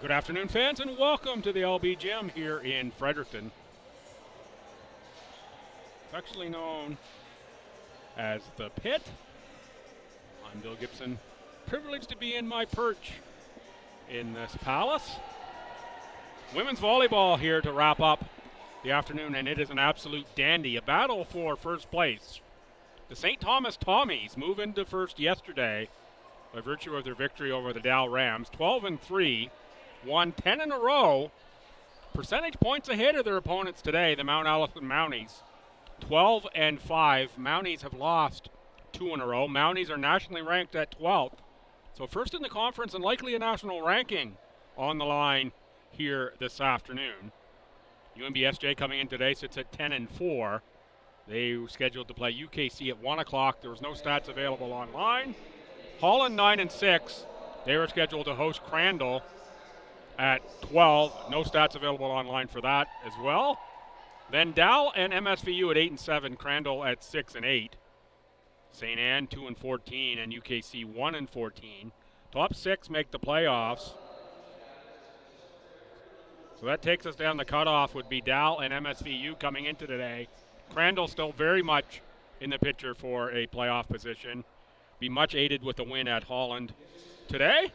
Good afternoon, fans, and welcome to the LB Gym here in Fredericton. It's actually known as the Pit. I'm Bill Gibson, privileged to be in my perch in this palace. Women's volleyball here to wrap up the afternoon, and it is an absolute dandy, a battle for first place. The St. Thomas Tommies move into first yesterday by virtue of their victory over the Dow Rams, 12-3. Won 10 in a row, percentage points ahead of their opponents today, the Mount Allison Mounties. 12-5. Mounties have lost 2 in a row. Mounties are nationally ranked at 12th. So first in the conference and likely a national ranking on the line here this afternoon. UMBSJ coming in today sits at 10-4. They were scheduled to play UKC at 1 o'clock. There was no stats available online. Holland 9-6. They were scheduled to host Crandall at 12. No stats available online for that as well. Then Dow and MSVU at 8-7. Crandall at 6-8. St. Anne 2-14 and UKC 1-14. Top 6 make the playoffs. So that takes us down. The cutoff would be Dow and MSVU coming into today. Crandall still very much in the picture for a playoff position. Be much aided with a win at Holland today.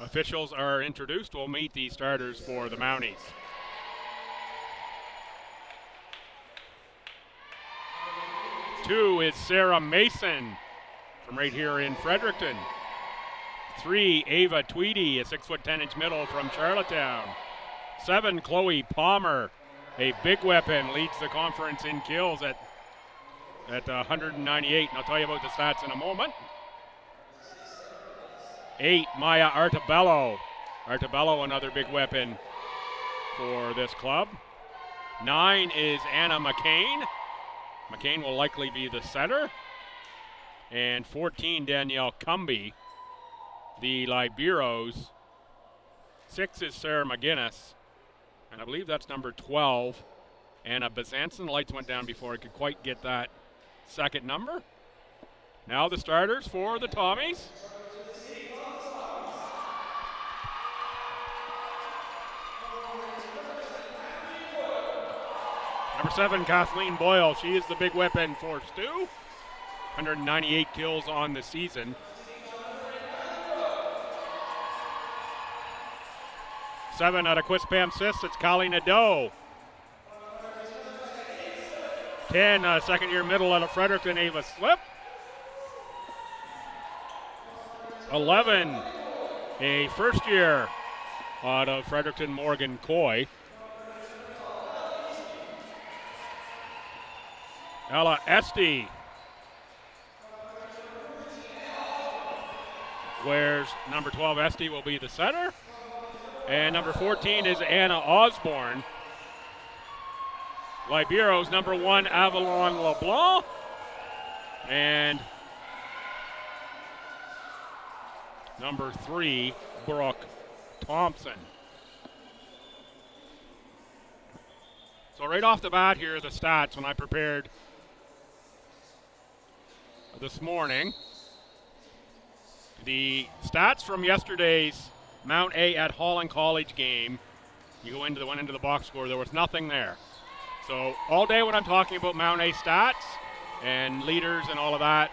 Officials are introduced. We'll meet the starters for the Mounties. Two is Sarah Mason from right here in Fredericton. 3, Ava Tweedy, a 6'10" middle from Charlottetown. 7, Chloe Palmer, a big weapon, leads the conference in kills at 198, and I'll tell you about the stats in a moment. 8, Maya Artabello. Artabello, another big weapon for this club. 9 is Anna McCain. McCain will likely be the setter. And 14, Danielle Cumby, the liberos. 6 is Sarah McGinnis. And I believe that's number 12. Anna Bezanson. Lights went down before I could quite get that second number. Now the starters for the Tommies. Number 7, Kathleen Boyle. She is the big weapon for STU. 198 kills on the season. 7 out of Quispam Sis, it's Kali Nadeau. 10, second-year middle out of Fredericton, Ava Slip. 11, a first-year out of Fredericton, Morgan Coy. Ella Esty wears number 12. Esty will be the setter. And number 14 is Anna Osborne. Liberos, number 1, Avalon LeBlanc. And number 3, Brooke Thompson. So right off the bat here, the stats when I prepared this morning. The stats from yesterday's Mount A at Holland College game, you go into the one into the box score, there was nothing there. So all day when I'm talking about Mount A stats and leaders and all of that,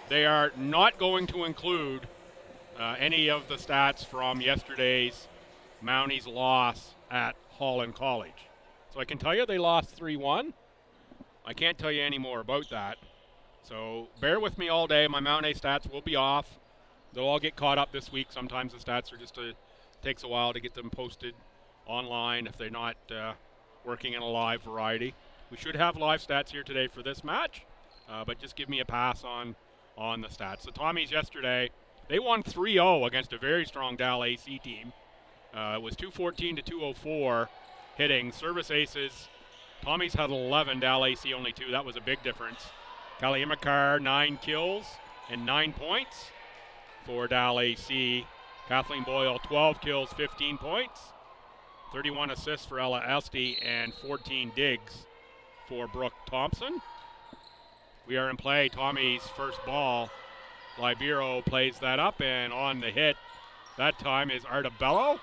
they are not going to include any of the stats from yesterday's Mounties loss at Holland College. So I can tell you they lost 3-1. I can't tell you any more about that. So bear with me all day. My Mount A stats will be off. They'll all get caught up this week. Sometimes the stats are just takes a while to get them posted online if they're not working in a live variety. We should have live stats here today for this match, but just give me a pass on the stats. The Tommies yesterday, they won 3-0 against a very strong Dal AC team. It was 214 to 204 hitting. Service aces, Tommies had 11, Dal AC only 2. That was a big difference. Kali Imakar, 9 kills and 9 points for Dal AC. Kathleen Boyle, 12 kills, 15 points. 31 assists for Ella Esty and 14 digs for Brooke Thompson. We are in play. Tommy's first ball. Libero plays that up, and on the hit that time is Artabello.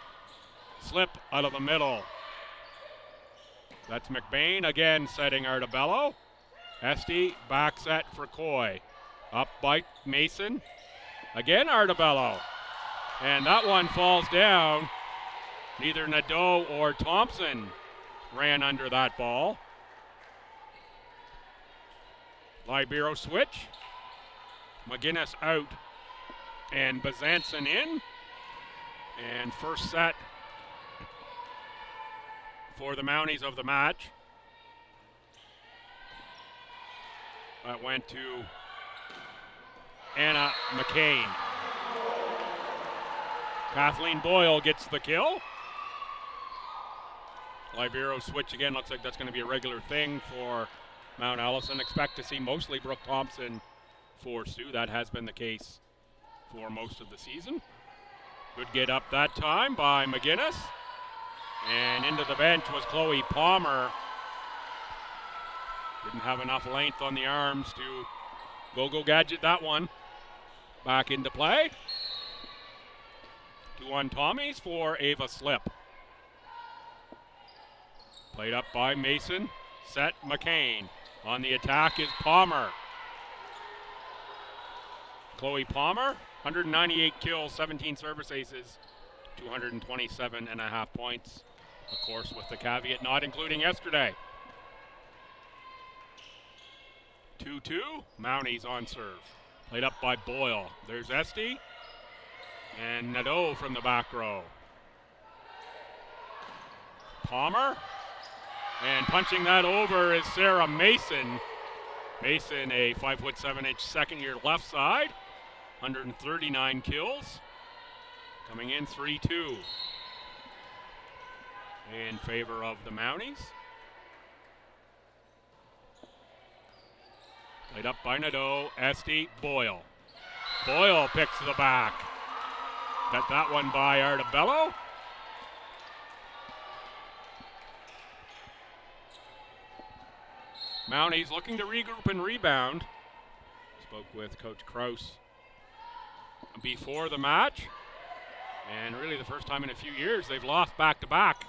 Slip out of the middle. That's McBain again setting Artabello. Esty back set for Coy. Up by Mason. Again Artabello. And that one falls down. Neither Nadeau or Thompson ran under that ball. Libero switch. McGinnis out. And Bazanson in. And first set for the Mounties of the match. That went to Anna McCain. Kathleen Boyle gets the kill. Libero switch again. Looks like that's going to be a regular thing for Mount Allison. Expect to see mostly Brooke Thompson for Sioux. That has been the case for most of the season. Good get up that time by McGinnis. And into the bench was Chloe Palmer. Didn't have enough length on the arms to go gadget that one. Back into play. 2-1 Tommies for Ava Slip. Played up by Mason. Set McCain. On the attack is Palmer. Chloe Palmer, 198 kills, 17 service aces, 227.5 points. Of course, with the caveat not including yesterday. 2-2, Mounties on serve. Played up by Boyle. There's Esty. And Nadeau from the back row. Palmer. And punching that over is Sarah Mason. Mason, a 5'7" second-year left side. 139 kills. Coming in 3-2. In favor of the Mounties. Played up by Nadeau, Esty, Boyle. Boyle picks the back. Got that one by Artabello. Mounties looking to regroup and rebound. Spoke with Coach Kraus before the match. And really the first time in a few years they've lost back-to-back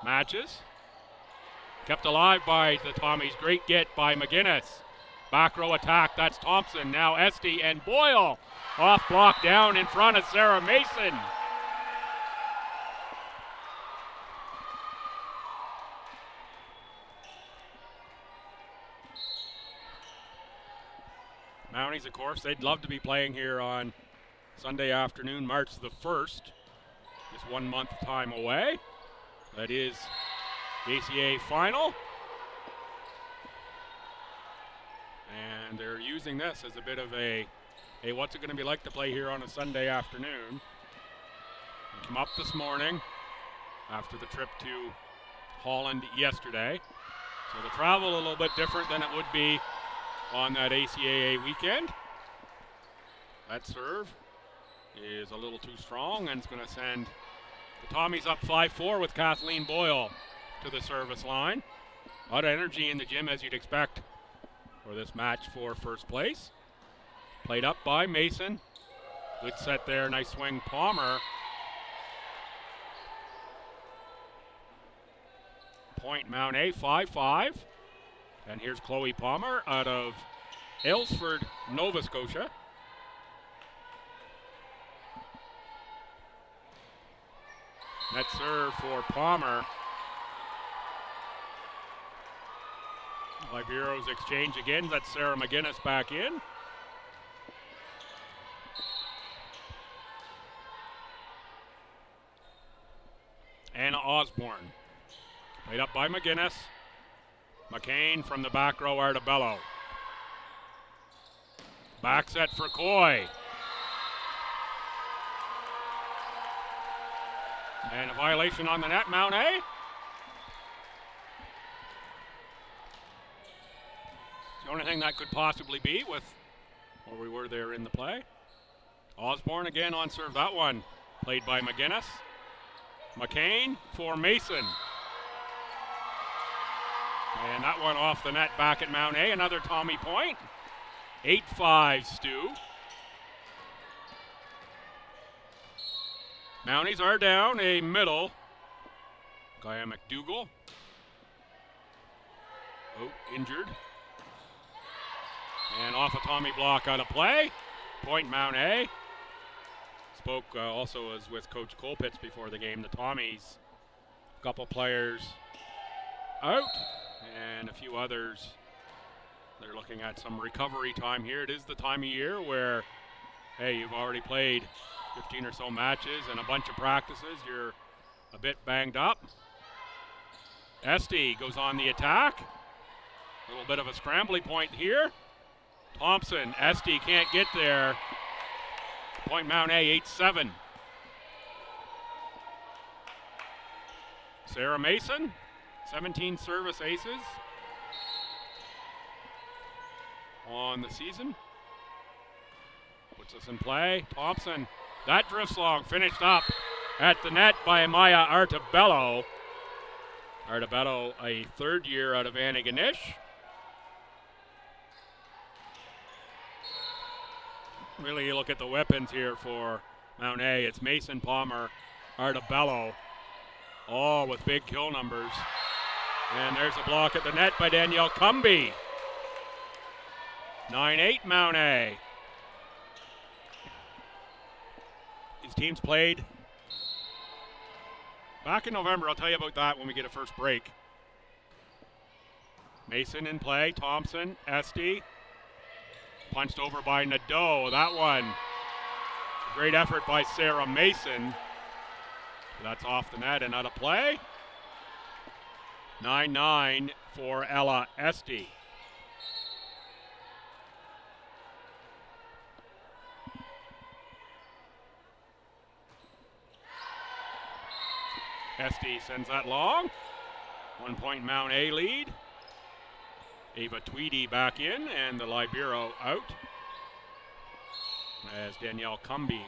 matches. Kept alive by the Tommies. Great get by McGinnis. Back row attack, that's Thompson. Now Esty and Boyle. Off block down in front of Sarah Mason. Mounties, of course, they'd love to be playing here on Sunday afternoon, March the 1st. Just 1 month time away. That is the ACAA final. And they're using this as a bit of a, hey, what's it going to be like to play here on a Sunday afternoon? They come up this morning after the trip to Holland yesterday. So the travel a little bit different than it would be on that ACAA weekend. That serve is a little too strong, and it's going to send the Tommies up 5-4 with Kathleen Boyle to the service line. A lot of energy in the gym, as you'd expect, for this match for first place. Played up by Mason. Good set there, nice swing, Palmer. Point Mount A, 5-5. And here's Chloe Palmer out of Aylesford, Nova Scotia. Net serve for Palmer. Libero's exchange again. That's Sarah McGinnis back in. Anna Osborne. Played up by McGinnis. McCain from the back row, Artabello. Back set for Coy. And a violation on the net, Mount A. The only thing that could possibly be with where we were there in the play. Osborne again on serve. That one played by McGinnis. McCain for Mason. And that one off the net back at Mount A. Another Tommy point. 8-5 Stu. Mounties are down a middle. Gaia McDougall. Oh, injured. And off a Tommy block out of play. Point Mount A. Spoke also as with Coach Colpitts before the game. The Tommies, a couple players out and a few others. They're looking at some recovery time here. It is the time of year where, hey, you've already played 15 or so matches and a bunch of practices. You're a bit banged up. Esty goes on the attack. A little bit of a scrambly point here. Thompson, Esty can't get there. Point Mount A, 8-7. Sarah Mason, 17 service aces on the season. Puts us in play. Thompson, that drifts long, finished up at the net by Maya Artabello. Artabello, a third year out of Antigonish. Really, you look at the weapons here for Mount A. It's Mason, Palmer, Artabello, all with big kill numbers. And there's a block at the net by Danielle Cumby. 9-8 Mount A. These teams played back in November. I'll tell you about that when we get a first break. Mason in play, Thompson, Esty. Punched over by Nadeau. That one, a great effort by Sarah Mason. That's off the net and out of play. 9-9 for Ella Esty. Esty sends that long. 1 point Mount A lead. Ava Tweedy back in and the Libero out. As Danielle Cumby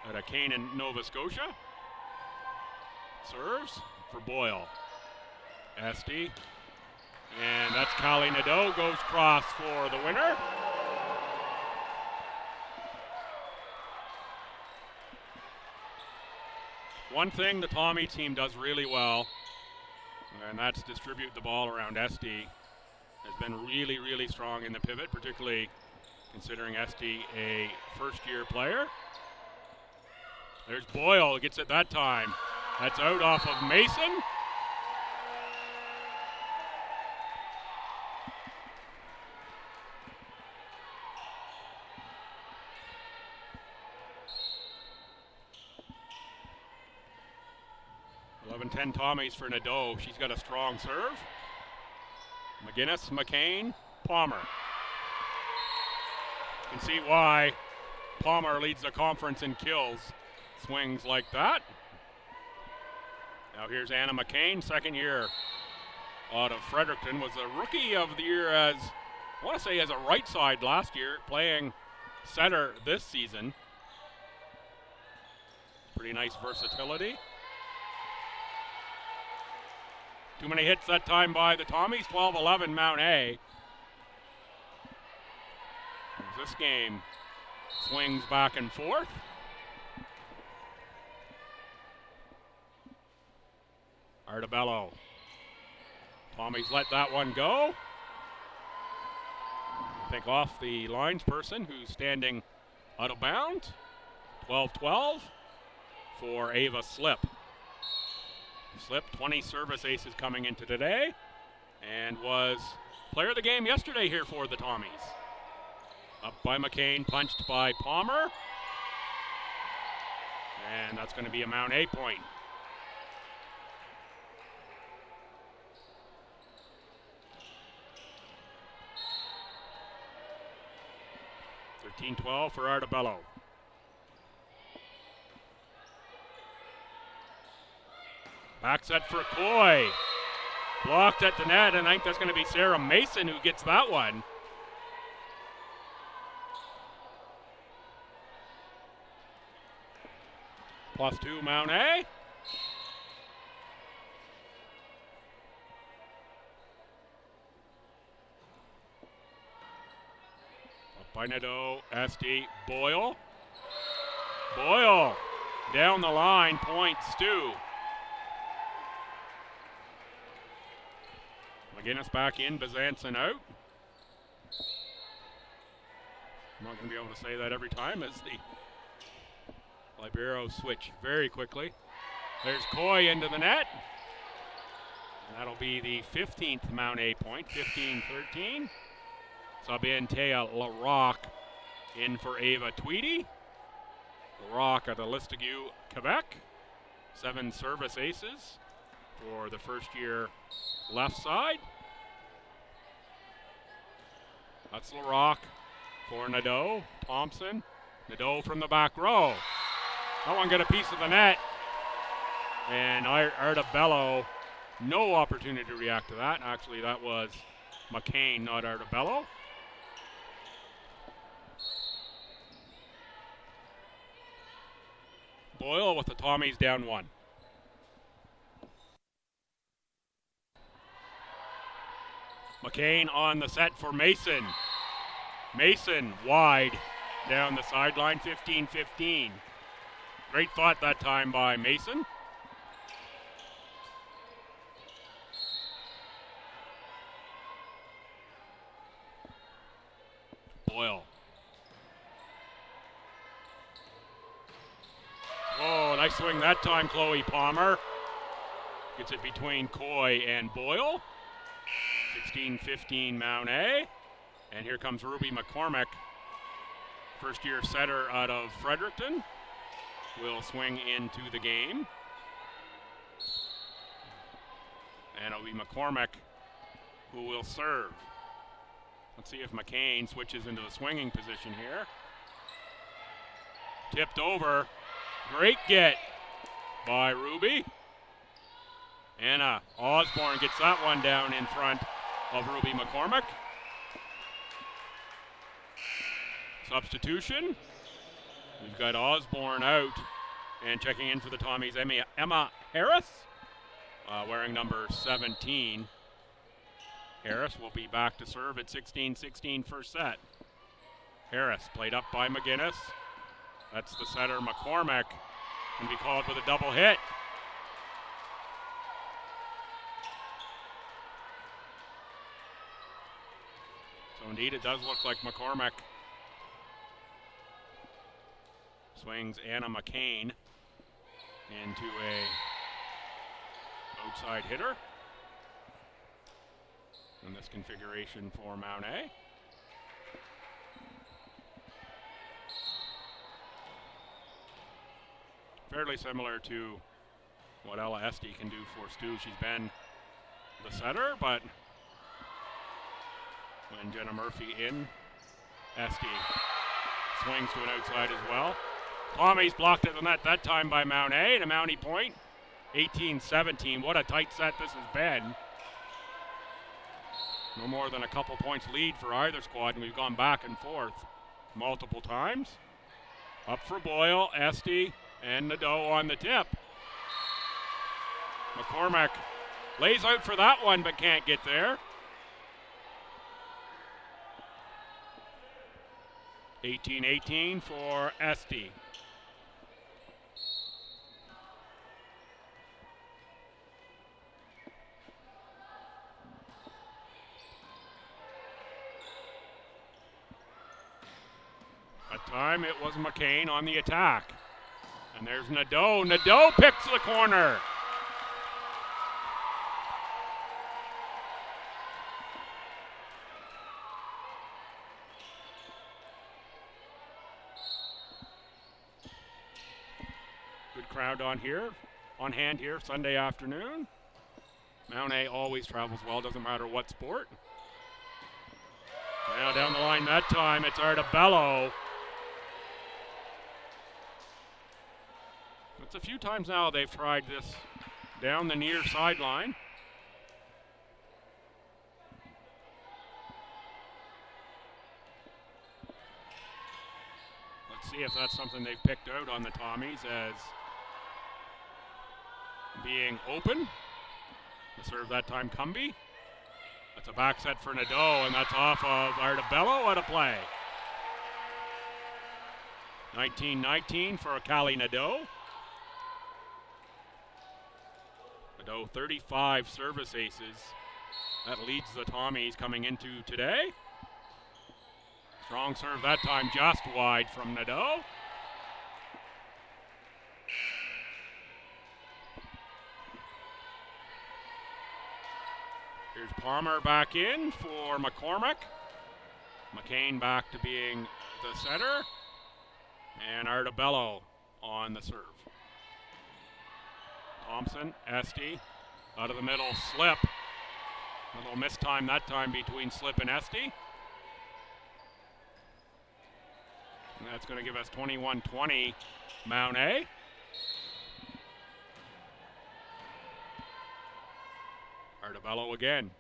out of Canaan, Nova Scotia. Serves for Boyle. Esty. And that's Callie Nadeau, goes cross for the winner. One thing the Tommy team does really well, and that's distribute the ball around Esty. Has been really, really strong in the pivot, particularly considering Esty a first-year player. There's Boyle, gets it that time. That's out off of Mason. .10 Tommies for Nadeau. She's got a strong serve. McGinnis, McCain, Palmer. You can see why Palmer leads the conference in kills. Swings like that. Now here's Anna McCain, second year out of Fredericton. Was a rookie of the year as, I want to say as a right side last year, playing center this season. Pretty nice versatility. Too many hits that time by the Tommies. 12-11 Mount A. As this game swings back and forth. Artabello. Tommies let that one go. I think off the lines person who's standing out of bounds. 12-12 for Ava Slip. Slip, 20 service aces coming into today, and was player of the game yesterday here for the Tommies. Up by McCain, punched by Palmer, and that's going to be a Mount A point. .12 for Artabello. Back set for Coy. Blocked at the net, and I think that's going to be Sarah Mason who gets that one. +2 Mount A. by Nadeau, ST, Boyle. Boyle down the line, point STU. McGinnis back in, Bezanson out. I'm not going to be able to say that every time as the Liberos switch very quickly. There's Coy into the net. And that'll be the 15th Mount A point, 15-13. Sub in Taya Larocque in for Ava Tweedy. Larocque at the Listigue, Quebec. 7 service aces for the first year left side. That's Larocque for Nadeau. Thompson. Nadeau from the back row. That one got a piece of the net. And Artabello, no opportunity to react to that. Actually, that was McCain, not Artabello. Boyle with the Tommies down 1. McCain on the set for Mason. Mason wide down the sideline, 15-15. Great thought that time by Mason. Boyle. Oh, nice swing that time, Chloe Palmer. Gets it between Coy and Boyle. 16-15 Mount A. And here comes Ruby McCormick, first year setter out of Fredericton. Will swing into the game. And it'll be McCormick who will serve. Let's see if McCain switches into the swinging position here. Tipped over. Great get by Ruby. Anna Osborne gets that one down in front of Ruby McCormick. Substitution. We've got Osborne out, and checking in for the Tommies, Emma Harris, wearing number 17. Harris will be back to serve at 16-16 first set. Harris played up by McGinnis. That's the setter, McCormick, and be called with a double hit. So indeed, it does look like McCormick swings Anna McCain into a outside hitter in this configuration for Mount A. Fairly similar to what Ella Esty can do for STU. She's been the setter, but when Jenna Murphy in, Esty swings to an outside as well. Tommy's blocked at the net that time by Mount A, and a Mountie point, 18-17. What a tight set this has been. No more than a couple points lead for either squad, and we've gone back and forth multiple times. Up for Boyle, Esty, and Nadeau on the tip. McCormick lays out for that one, but can't get there. 18-18 for Esty. That time it was McCain on the attack. And there's Nadeau. Nadeau picks the corner. Good crowd on hand here Sunday afternoon. Mount A always travels well, doesn't matter what sport. Now down the line that time, it's Artabello. It's a few times now they've tried this down the near sideline. Let's see if that's something they've picked out on the Tommies as being open. To serve that time, Cumby. That's a back set for Nadeau, and that's off of Artabello. What a play. 19-19 for Cali Nadeau. Nadeau 35 service aces. That leads the Tommies coming into today. Strong serve that time, just wide from Nadeau. Here's Palmer back in for McCormick. McCain back to being the setter. And Artabello on the serve. Thompson, Esty, out of the middle, Slip. A little mistime that time between Slip and Esty. And that's going to give us 21-20 Mount A. Artabello again.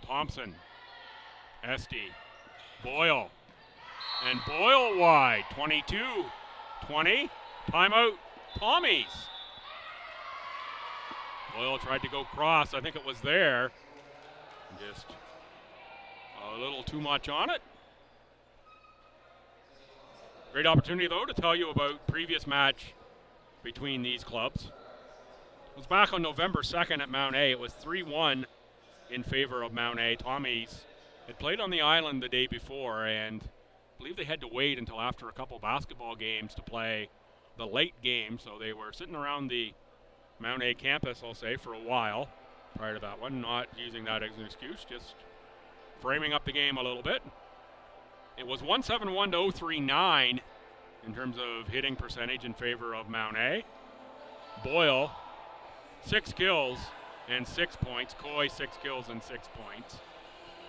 Thompson, Esty, Boyle, and Boyle wide, 22-20, timeout, Tommies. Boyle tried to go cross, I think it was there, just a little too much on it. Great opportunity though to tell you about previous match between these clubs. It was back on November 2nd at Mount A. It was 3-1 in favor of Mount A. Tommies had played on the island the day before, and I believe they had to wait until after a couple basketball games to play the late game, so they were sitting around the Mount A campus, I'll say, for a while prior to that one, not using that as an excuse, just framing up the game a little bit. It was 171 to 039 in terms of hitting percentage in favor of Mount A. Boyle, 6 kills and 6 points. Coy, 6 kills and 6 points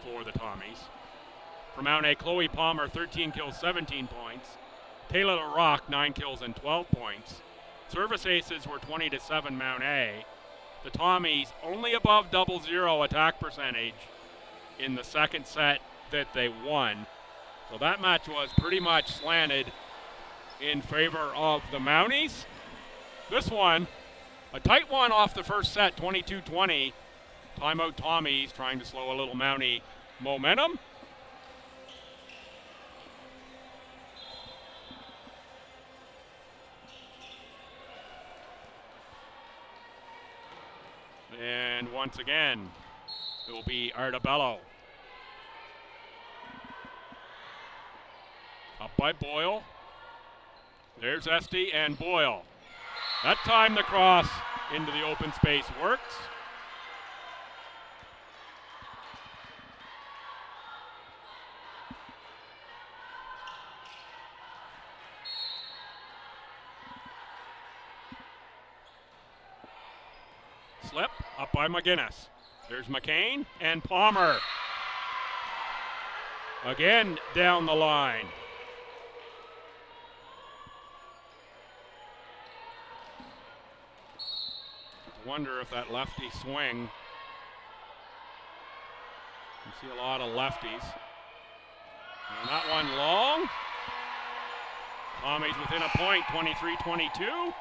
for the Tommies. For Mount A, Chloe Palmer, 13 kills, 17 points. Taylor LaRock, 9 kills and 12 points. Service aces were 20-7 Mount A. The Tommies only above 00 attack percentage in the second set that they won. So that match was pretty much slanted in favor of the Mounties. This one, a tight one off the first set, 22-20. Timeout Tommies trying to slow a little Mountie momentum. And once again, it will be Artabello. Up by Boyle. There's Esty and Boyle. That time the cross into the open space works. Slip up by McGinnis. There's McCain and Palmer. Again down the line. Wonder if that lefty swing. You see a lot of lefties. And that one long. Tommy's within a point, 23-22.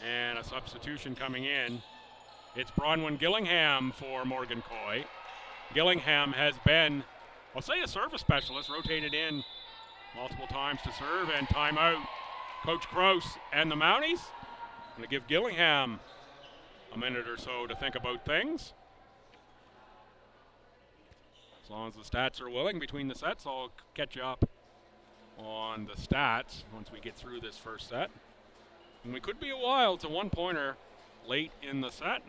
And a substitution coming in. It's Bronwyn Gillingham for Morgan Coy. Gillingham has been, I'll say, a service specialist, rotated in multiple times to serve, and timeout Coach Krause and the Mounties. I'm going to give Gillingham a minute or so to think about things. As long as the stats are willing between the sets, I'll catch you up on the stats once we get through this first set. And we could be a while. It's a one-pointer late in the set.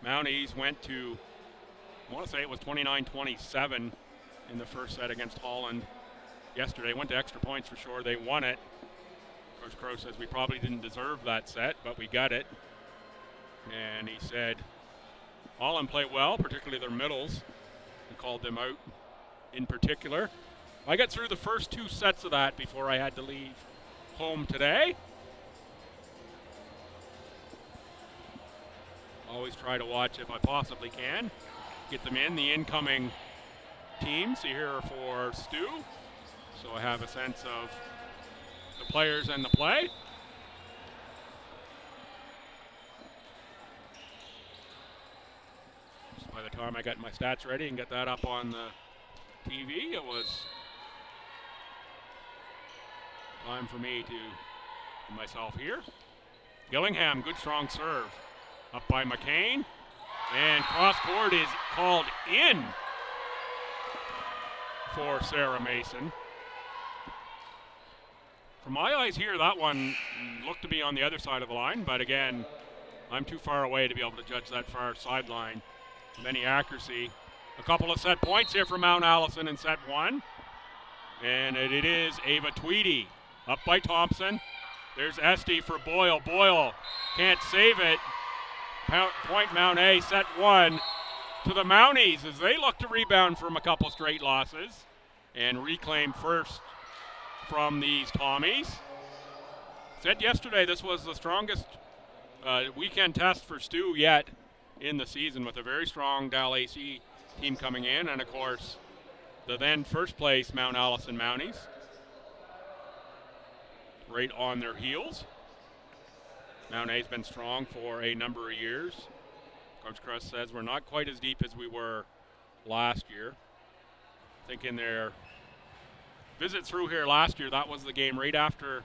Mounties went to, I want to say it was 29-27 in the first set against Holland yesterday. Went to extra points for sure. They won it. Coach Crow says we probably didn't deserve that set, but we got it. And he said Holland played well, particularly their middles. He called them out in particular. I got through the first 2 sets of that before I had to leave home today. Always try to watch if I possibly can. Get them in, the incoming teams here for STU. So I have a sense of the players and the play. by the time I got my stats ready and get that up on the TV, it was time for me to put myself here. Gillingham, good strong serve. Up by McCain. And cross court is called in for Sarah Mason. From my eyes here, that one looked to be on the other side of the line, but again, I'm too far away to be able to judge that far sideline with any accuracy. A couple of set points here for Mount Allison in set one. And it is Ava Tweedy up by Thompson. There's Esty for Boyle. Boyle can't save it. Point Mount A, set one to the Mounties as they look to rebound from a couple straight losses and reclaim first from these Tommies. Said yesterday this was the strongest weekend test for STU yet in the season, with a very strong Dal AC team coming in, and of course the then first place Mount Allison Mounties right on their heels. Mount A's been strong for a number of years. Coach Crest says we're not quite as deep as we were last year. I think in their visit through here last year, that was the game right after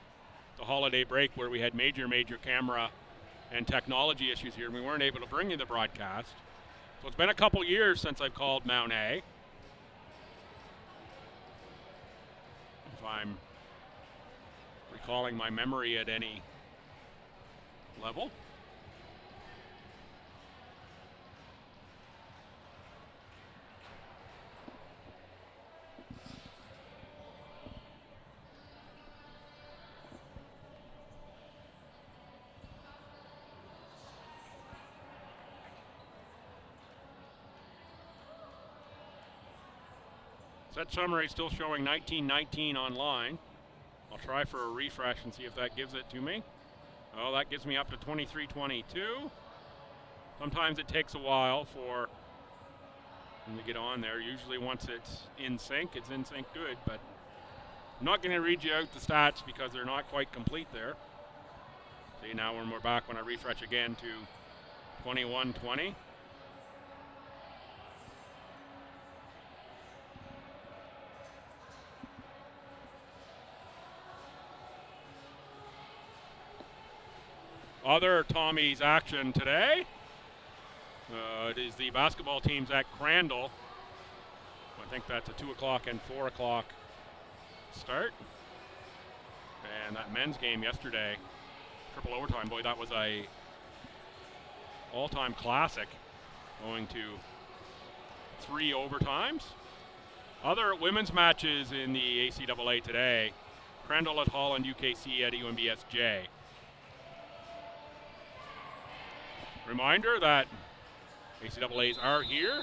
the holiday break where we had major camera and technology issues here, and we weren't able to bring you the broadcast. So it's been a couple years since I've called Mount A. If I'm recalling my memory at any level. Set summary still showing 19-19 online. I'll try for a refresh and see if that gives it to me. Oh, that gives me up to 23-22. Sometimes it takes a while for them to get on there. Usually once it's in sync good, but I'm not going to read you out the stats because they're not quite complete there. See, now when we're back, when I refresh again to 21-20. Other Tommies action today. It is the basketball teams at Crandall. I think that's a 2 o'clock and 4 o'clock start. And that men's game yesterday, triple overtime, boy, that was a all-time classic, going to 3 overtimes. Other women's matches in the ACAA today: Crandall at Holland, UKC at UMBSJ. Reminder that ACAAs are here.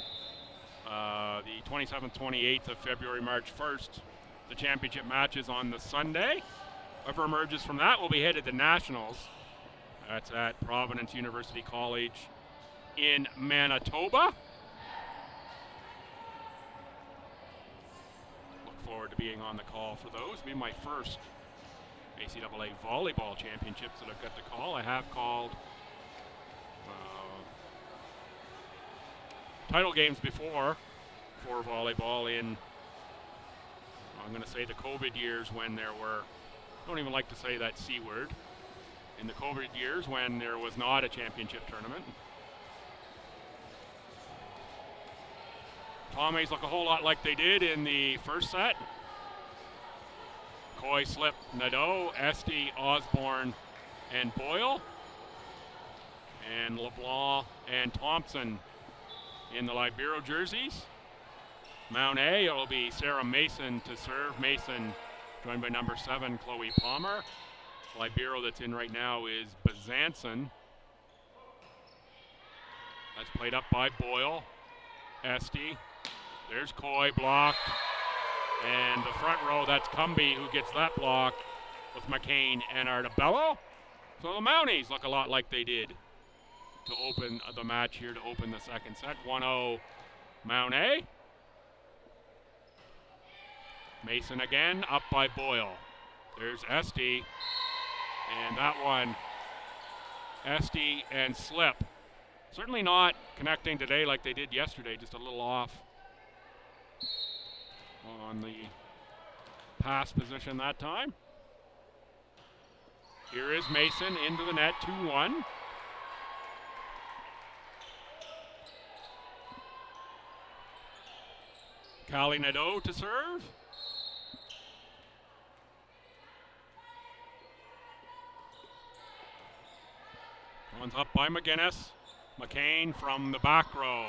The 27th, 28th of February, March 1st, the championship matches on the Sunday. Whoever emerges from that will be headed to Nationals. That's at Providence University College in Manitoba. Look forward to being on the call for those. It'll be my first ACAA volleyball championships that I've got to call. I have called title games before for volleyball in, I'm going to say, the COVID years when there were, don't even like to say that C word, in the COVID years when there was not a championship tournament. Tommies look a whole lot like they did in the first set. Coy, Slip, Nadeau, Esty, Osborne, and Boyle. And LeBlanc and Thompson in the Libero jerseys. Mount A, it'll be Sarah Mason to serve. Mason joined by number 7, Chloe Palmer. Libero that's in right now is Bazanson. That's played up by Boyle. Esty. There's Coy, blocked. And the front row, that's Cumby who gets that block with McCain and Artabello. So the Mounties look a lot like they did to open the match here, to open the second set. 1-0 Mount A. Mason again, up by Boyle. There's Esty. And that one, Esty and Slip Certainly not connecting today like they did yesterday, just a little off on the pass position that time. Here is Mason into the net, 2-1. Callie Nadeau to serve. One's up by McGinnis. McCain from the back row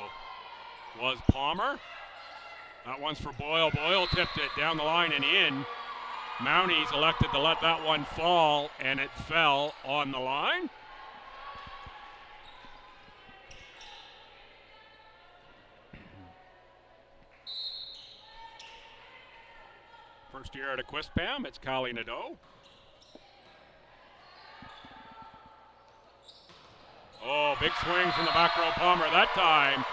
was Palmer. That one's for Boyle. Boyle tipped it down the line and in. Mounties elected to let that one fall, and it fell on the line. First year at Aquispam, it's Callie Nadeau. Oh, big swing from the back row Palmer. That time,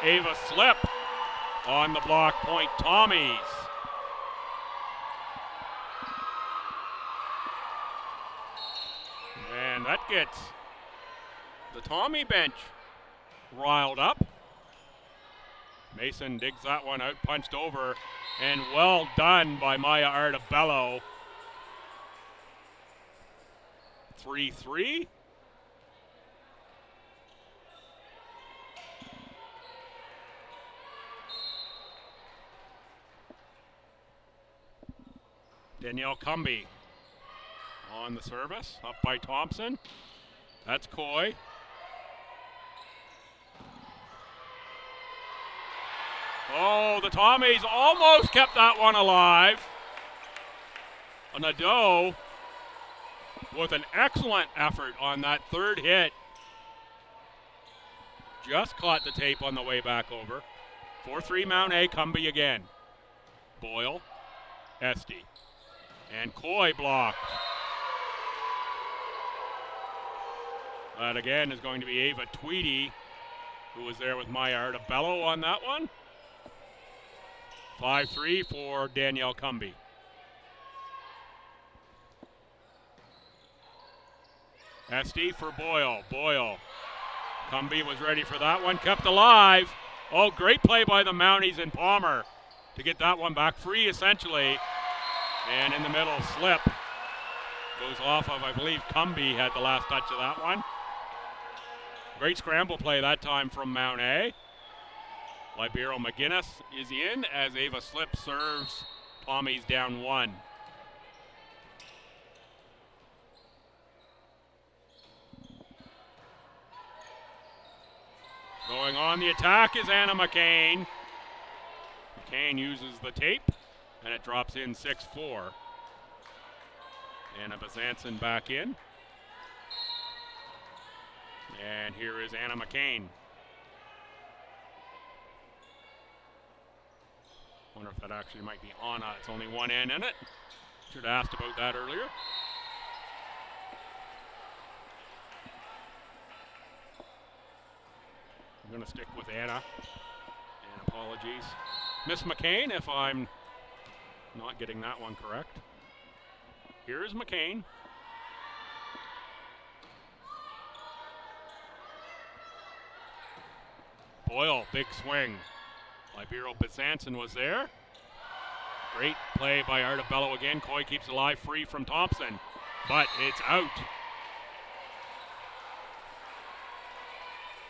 Ava Slip on the block point, Tommies. And that gets the Tommy bench riled up. Mason digs that one out, punched over, and well done by Maya Artabello. 3-3. Danielle Cumby on the service, up by Thompson. That's Coy. Oh, the Tommies almost kept that one alive. Nadeau with an excellent effort on that third hit. Just caught the tape on the way back over. 4-3 Mount A, Cumby again. Boyle, Esty. And Coy blocked. That again is going to be Ava Tweedy, who was there with Maya Artabello on that one. 5-3 for Danielle Cumby. Esty for Boyle. Boyle. Cumby was ready for that one, kept alive. Oh, great play by the Mounties and Palmer to get that one back free essentially. And in the middle, Slip goes off of, I believe Cumby had the last touch of that one. Great scramble play that time from Mount A. Libero McGinnis is in as Ava Slip serves. Tommy's down 1. Going on the attack is Anna McCain. McCain uses the tape, and it drops in 6-4. Anna Bezanson back in. And here is Anna McCain. Wonder if that actually might be Anna. It's only one N in it. Should have asked about that earlier. I'm going to stick with Anna. And apologies, Miss McCain, if I'm not getting that one correct. Here is McCain. Boyle, big swing. Libero Bezanson was there. Great play by Artabello again. Coy keeps it alive, free from Thompson, but it's out.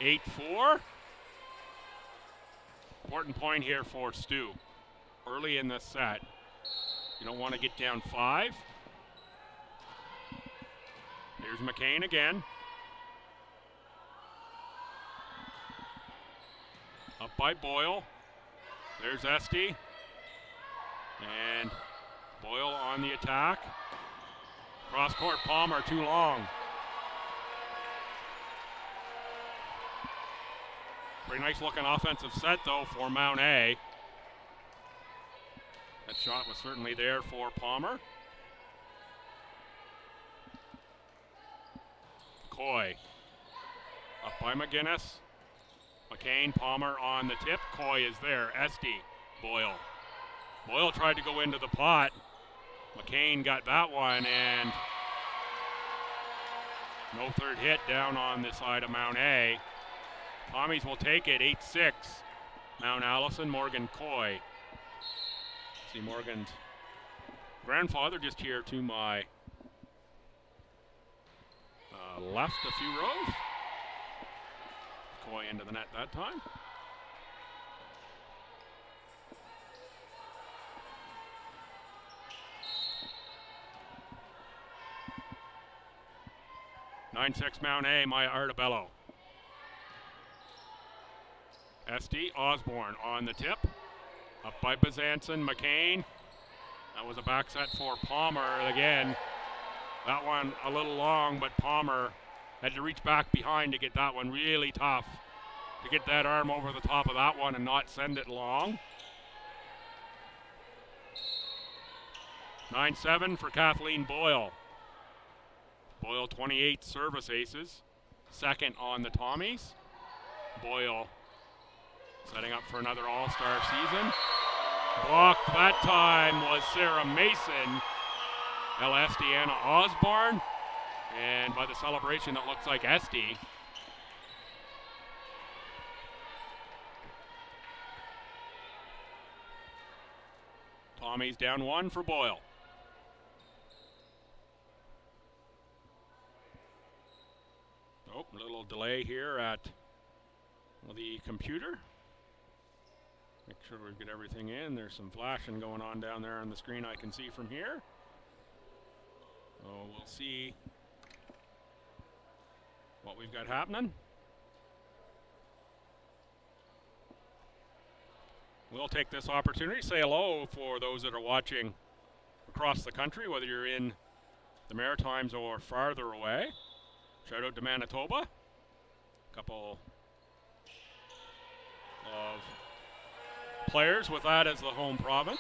8-4. Important point here for STU. Early in this set, you don't want to get down 5. Here's McCain again. Up by Boyle. There's Esty. And Boyle on the attack. Cross court, Palmer too long. Pretty nice looking offensive set though for Mount A. That shot was certainly there for Palmer. Coy. Up by McGinnis. McCain, Palmer on the tip. Coy is there. Esty, Boyle. Boyle tried to go into the pot. McCain got that one, and no third hit down on the side of Mount A. Tommies will take it, 8-6. Mount Allison, Morgan Coy. See Morgan's grandfather just here to my left a few rows. Coy into the net that time. (9-6) Mount A, Maya Artabello. SD Osborne on the tip. Up by Bazanson, McCain. That was a back set for Palmer again. That one a little long, but Palmer had to reach back behind to get that one really tough. To get that arm over the top of that one and not send it long. 9-7 for Kathleen Boyle. Boyle 28 service aces. Second on the Tommies. Boyle setting up for another all-star season. Blocked that time was Sarah Mason. LS Deanna Osborne. And by the celebration, it looks like Esty. Tommy's down 1 for Boyle. Oh, a little delay here at the computer. Make sure we get everything in. There's some flashing going on down there on the screen I can see from here. So we'll see what we've got happening. We'll take this opportunity to say hello for those that are watching across the country, whether you're in the Maritimes or farther away. Shout out to Manitoba. A couple of players with that as the home province.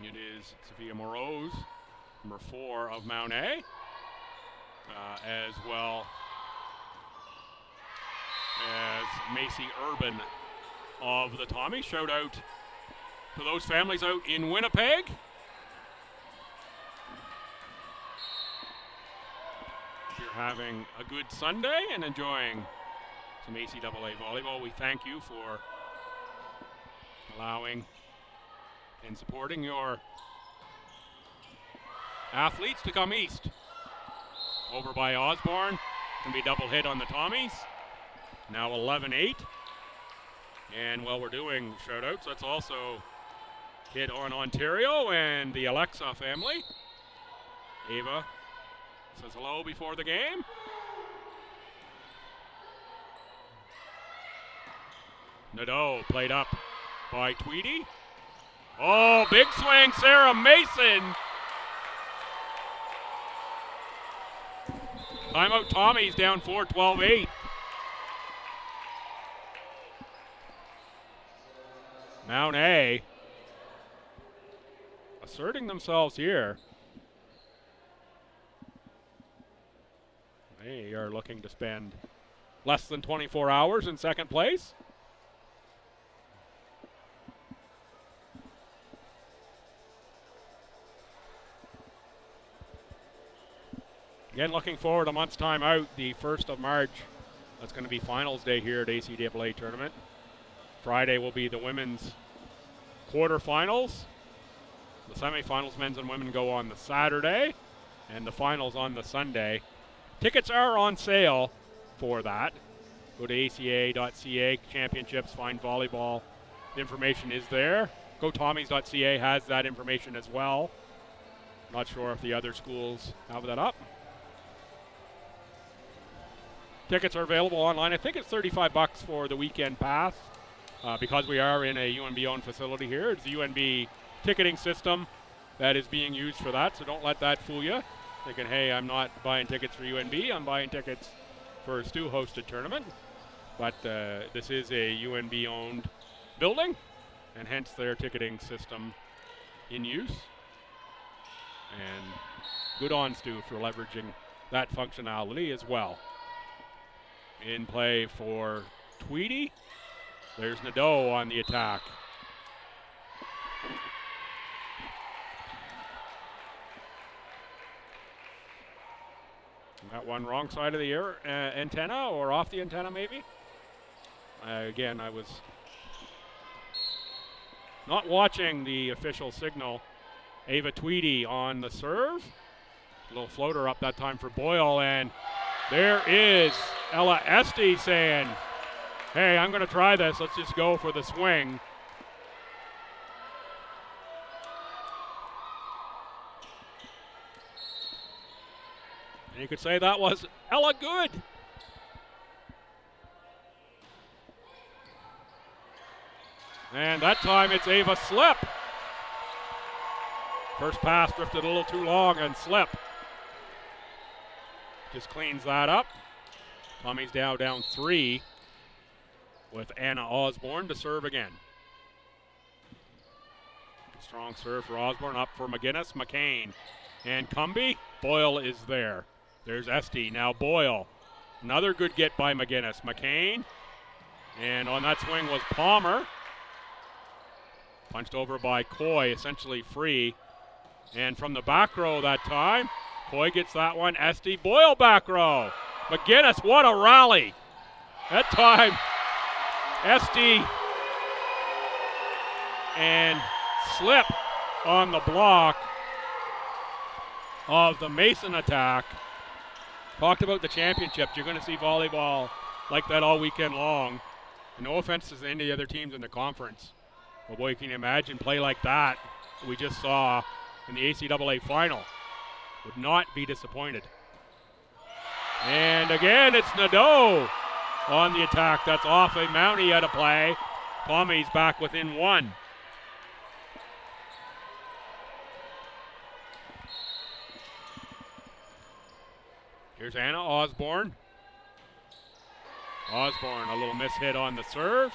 It is Sophia Moroz, number 4 of Mount A, as well as Macy Urban of the Tommies. Shout out to those families out in Winnipeg. If you're having a good Sunday and enjoying some ACAA volleyball, we thank you for allowing and supporting your athletes to come east. Over by Osborne. Can be a double hit on the Tommies. Now 11-8. And while we're doing shout-outs, let's also hit on Ontario and the Alexa family. Ava says hello before the game. Nadeau played up by Tweedy. Oh, big swing, Sarah Mason. Timeout Tommy's down 4, 12-8. Mount A asserting themselves here. They are looking to spend less than 24 hours in second place. Again, looking forward a month's time out, the 1st of March. That's going to be finals day here at ACAA tournament. Friday will be the women's quarterfinals. The semifinals, men's and women, go on the Saturday, and the finals on the Sunday. Tickets are on sale for that. Go to ACAA.ca, championships, find volleyball. The information is there. GoTommies.ca has that information as well. Not sure if the other schools have that up. Tickets are available online. I think it's $35 for the weekend pass. Because we are in a UNB-owned facility here. It's the UNB ticketing system that is being used for that, so don't let that fool you. Thinking, hey, I'm not buying tickets for UNB, I'm buying tickets for a STU-hosted tournament. But this is a UNB-owned building, and hence their ticketing system in use. And good on STU for leveraging that functionality as well. In play for Tweedy. There's Nadeau on the attack. That one wrong side of the antenna, or off the antenna maybe. Again, I was not watching the official signal. Ava Tweedy on the serve. A little floater up that time for Boyle, and there is Ella Esty saying, hey, I'm going to try this. Let's just go for the swing. And you could say that was Ella good. And that time it's Ava Slip. First pass drifted a little too long, and Slip just cleans that up. Tommy's down 3 with Anna Osborne to serve again. Strong serve for Osborne, up for McGinnis, McCain, and Cumby. Boyle is there. There's Esty, now Boyle. Another good get by McGinnis. McCain, and on that swing was Palmer. Punched over by Coy, essentially free. And from the back row that time, Coy gets that one. Esty, Boyle back row. McGinnis, what a rally. That time, Esty and Slip on the block of the Mason attack. Talked about the championships. You're going to see volleyball like that all weekend long. And no offense to any other teams in the conference. But boy, can you imagine play like that we just saw in the ACAA final? Would not be disappointed. And again, it's Nadeau on the attack. That's off a Mountie out of play. Tommy's back within 1. Here's Anna Osborne. Osborne, a little mishit on the serve.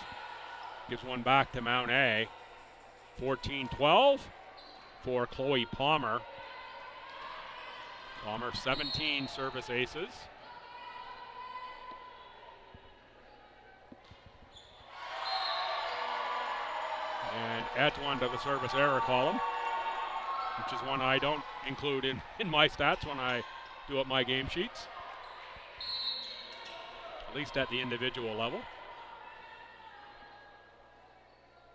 Gives one back to Mount A. 14-12 for Chloe Palmer. Palmer, 17 service aces. And adds one to the service error column, which is one I don't include in my stats when I do up my game sheets, at least at the individual level.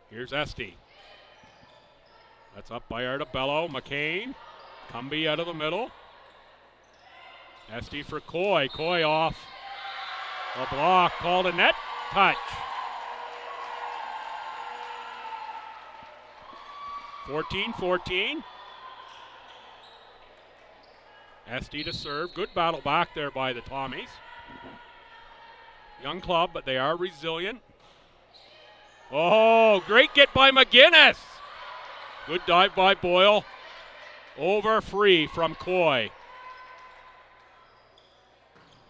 Here's Esty. That's up by Artabello. McCain. Cumby out of the middle. Esty for Coy. Coy off a block, called a net touch. 14-14. Esty to serve. Good battle back there by the Tommies. Young club, but they are resilient. Oh, great get by McGinnis. Good dive by Boyle. Over free from Coy.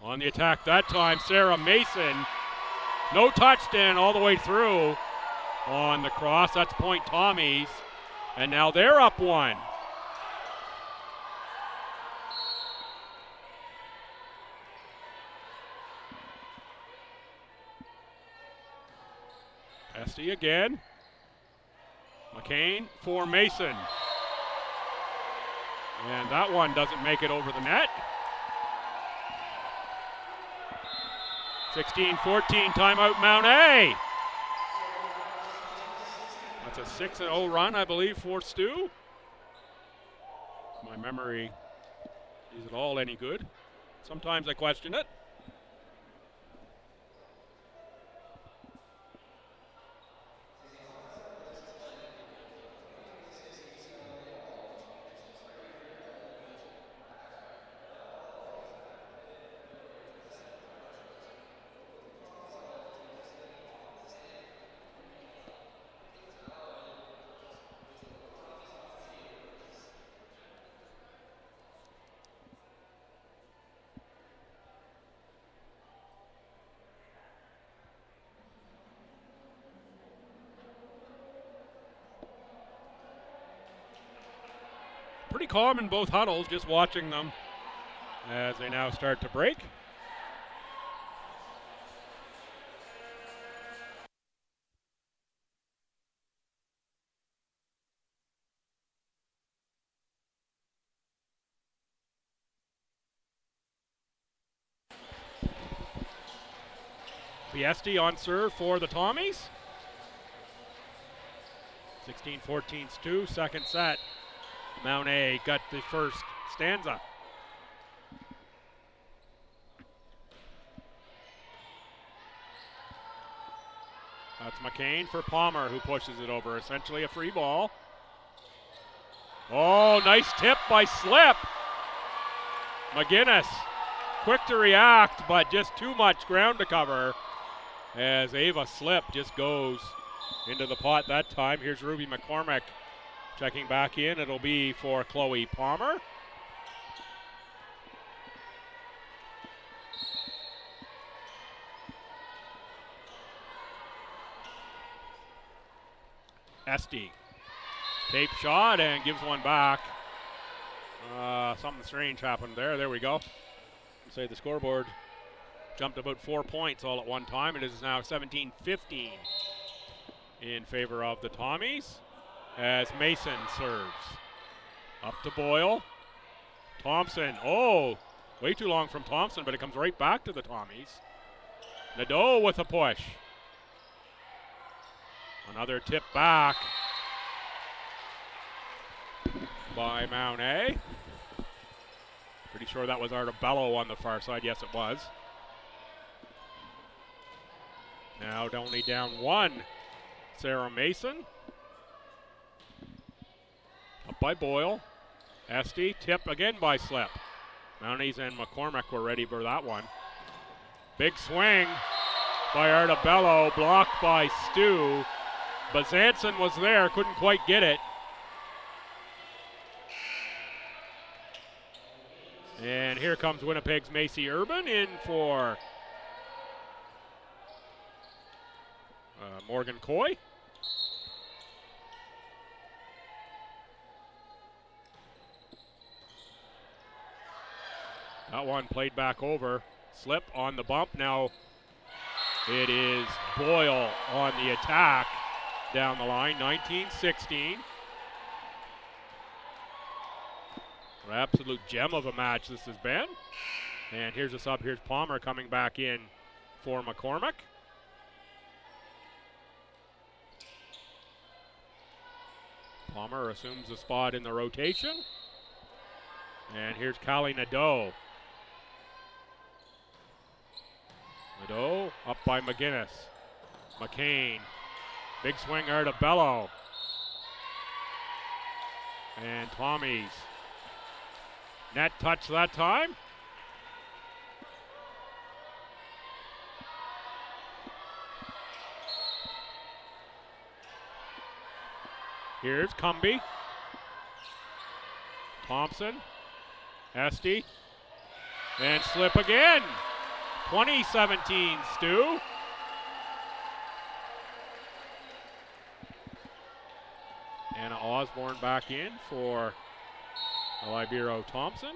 On the attack that time, Sarah Mason. No touchdown all the way through on the cross. That's point Tommies. And now they're up 1. Esty again. McCain for Mason. And that one doesn't make it over the net. 16-14, timeout Mount A. That's a 6-0 run, I believe, for Stu. My memory is it all any good? Sometimes I question it. Pretty calm in both huddles, just watching them as they now start to break. Piesti on serve for the Tommies. 16-14 STU, second set. Mount A got the first stanza. That's McCain for Palmer, who pushes it over. Essentially a free ball. Oh, nice tip by Slip. McGinnis, quick to react, but just too much ground to cover as Ava Slip just goes into the pot that time. Here's Ruby McCormick checking back in. It'll be for Chloe Palmer. Esty, tape shot and gives one back. Something strange happened there. There we go. Say the scoreboard jumped about 4 points all at one time. It is now 17-15 in favor of the Tommies as Mason serves. Up to Boyle. Thompson. Oh, way too long from Thompson, but it comes right back to the Tommies. Nadeau with a push. Another tip back by Mount A. Pretty sure that was Artabello on the far side. Yes, it was. Now only down one. Sarah Mason. Up by Boyle. Esty. Tip again by Slip. Mounties and McCormick were ready for that one. Big swing by Artabello. Blocked by Stu. Bazanson was there. Couldn't quite get it. And here comes Winnipeg's Macy Urban in for Morgan Coy. That one played back over. Slip on the bump. Now it is Boyle on the attack down the line. 19-16. An absolute gem of a match this has been. And here's a sub. Here's Palmer coming back in for McCormick. Palmer assumes the spot in the rotation. And here's Callie Nadeau. Nadeau up by McGinnis. McCain. Big swing Artabello. And Tommies. Net touch that time. Here's Cumby. Thompson. Esty. And Slip again. 20-17 Stu. Anna Osborne back in for Libero Thompson.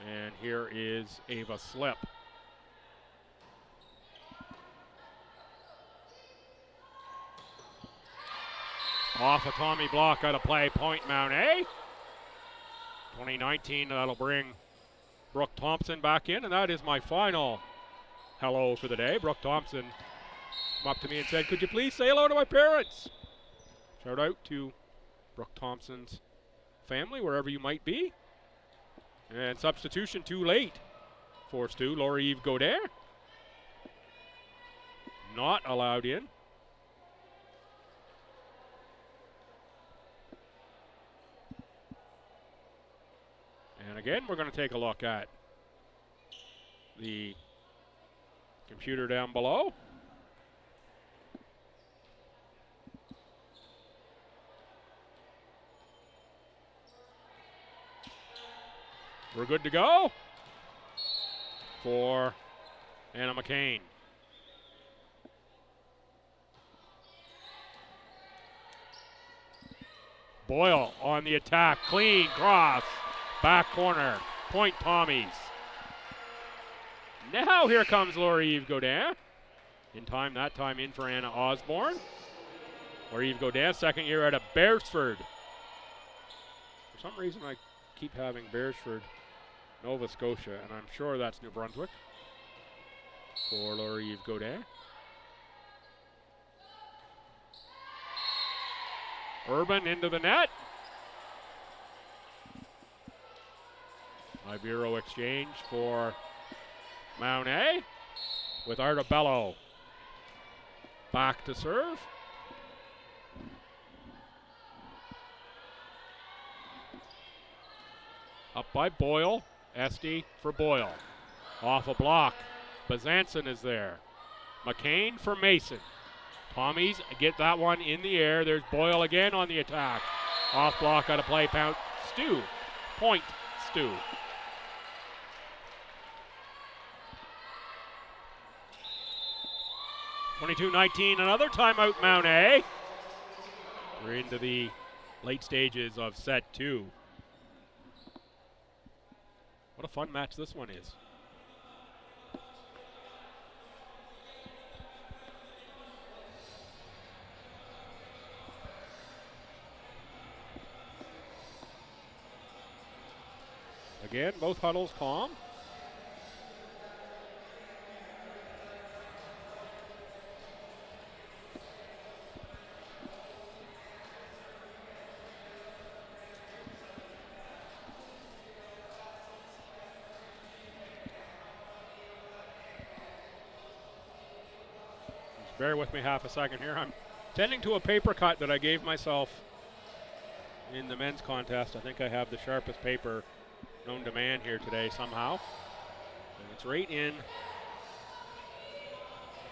And here is Ava Slip. Off a Tommy block out of play, point Mount A. 2019, that'll bring Brooke Thompson back in, and that is my final hello for the day. Brooke Thompson came up to me and said, "Could you please say hello to my parents?" Shout out to Brooke Thompson's family, wherever you might be. And substitution too late for Stu. Laura-Eve Godin not allowed in. And again, we're going to take a look at the computer down below. We're good to go for Anna McCain. Boyle on the attack, clean cross, back corner, point Tommies. Now here comes Laura-Eve Godin. In time, that time in for Anna Osborne. Laura-Eve Godin, second year out of Beresford. For some reason, I keep having Beresford, Nova Scotia, and I'm sure that's New Brunswick. for Laurier Godin. Urban into the net. Ibero exchange for Mount A with Artabello. Back to serve. Up by Boyle. Esty for Boyle. Off a block. Bazanson is there. McCain for Mason. Tommies get that one in the air. There's Boyle again on the attack. Off block out of play. STU. Point STU. (22-19), another timeout, Mount A. We're into the late stages of set 2. What a fun match this one is. Again, both huddles calm. Bear with me half a second here. I'm tending to a paper cut that I gave myself in the men's contest. I think I have the sharpest paper known to man here today somehow. And it's right in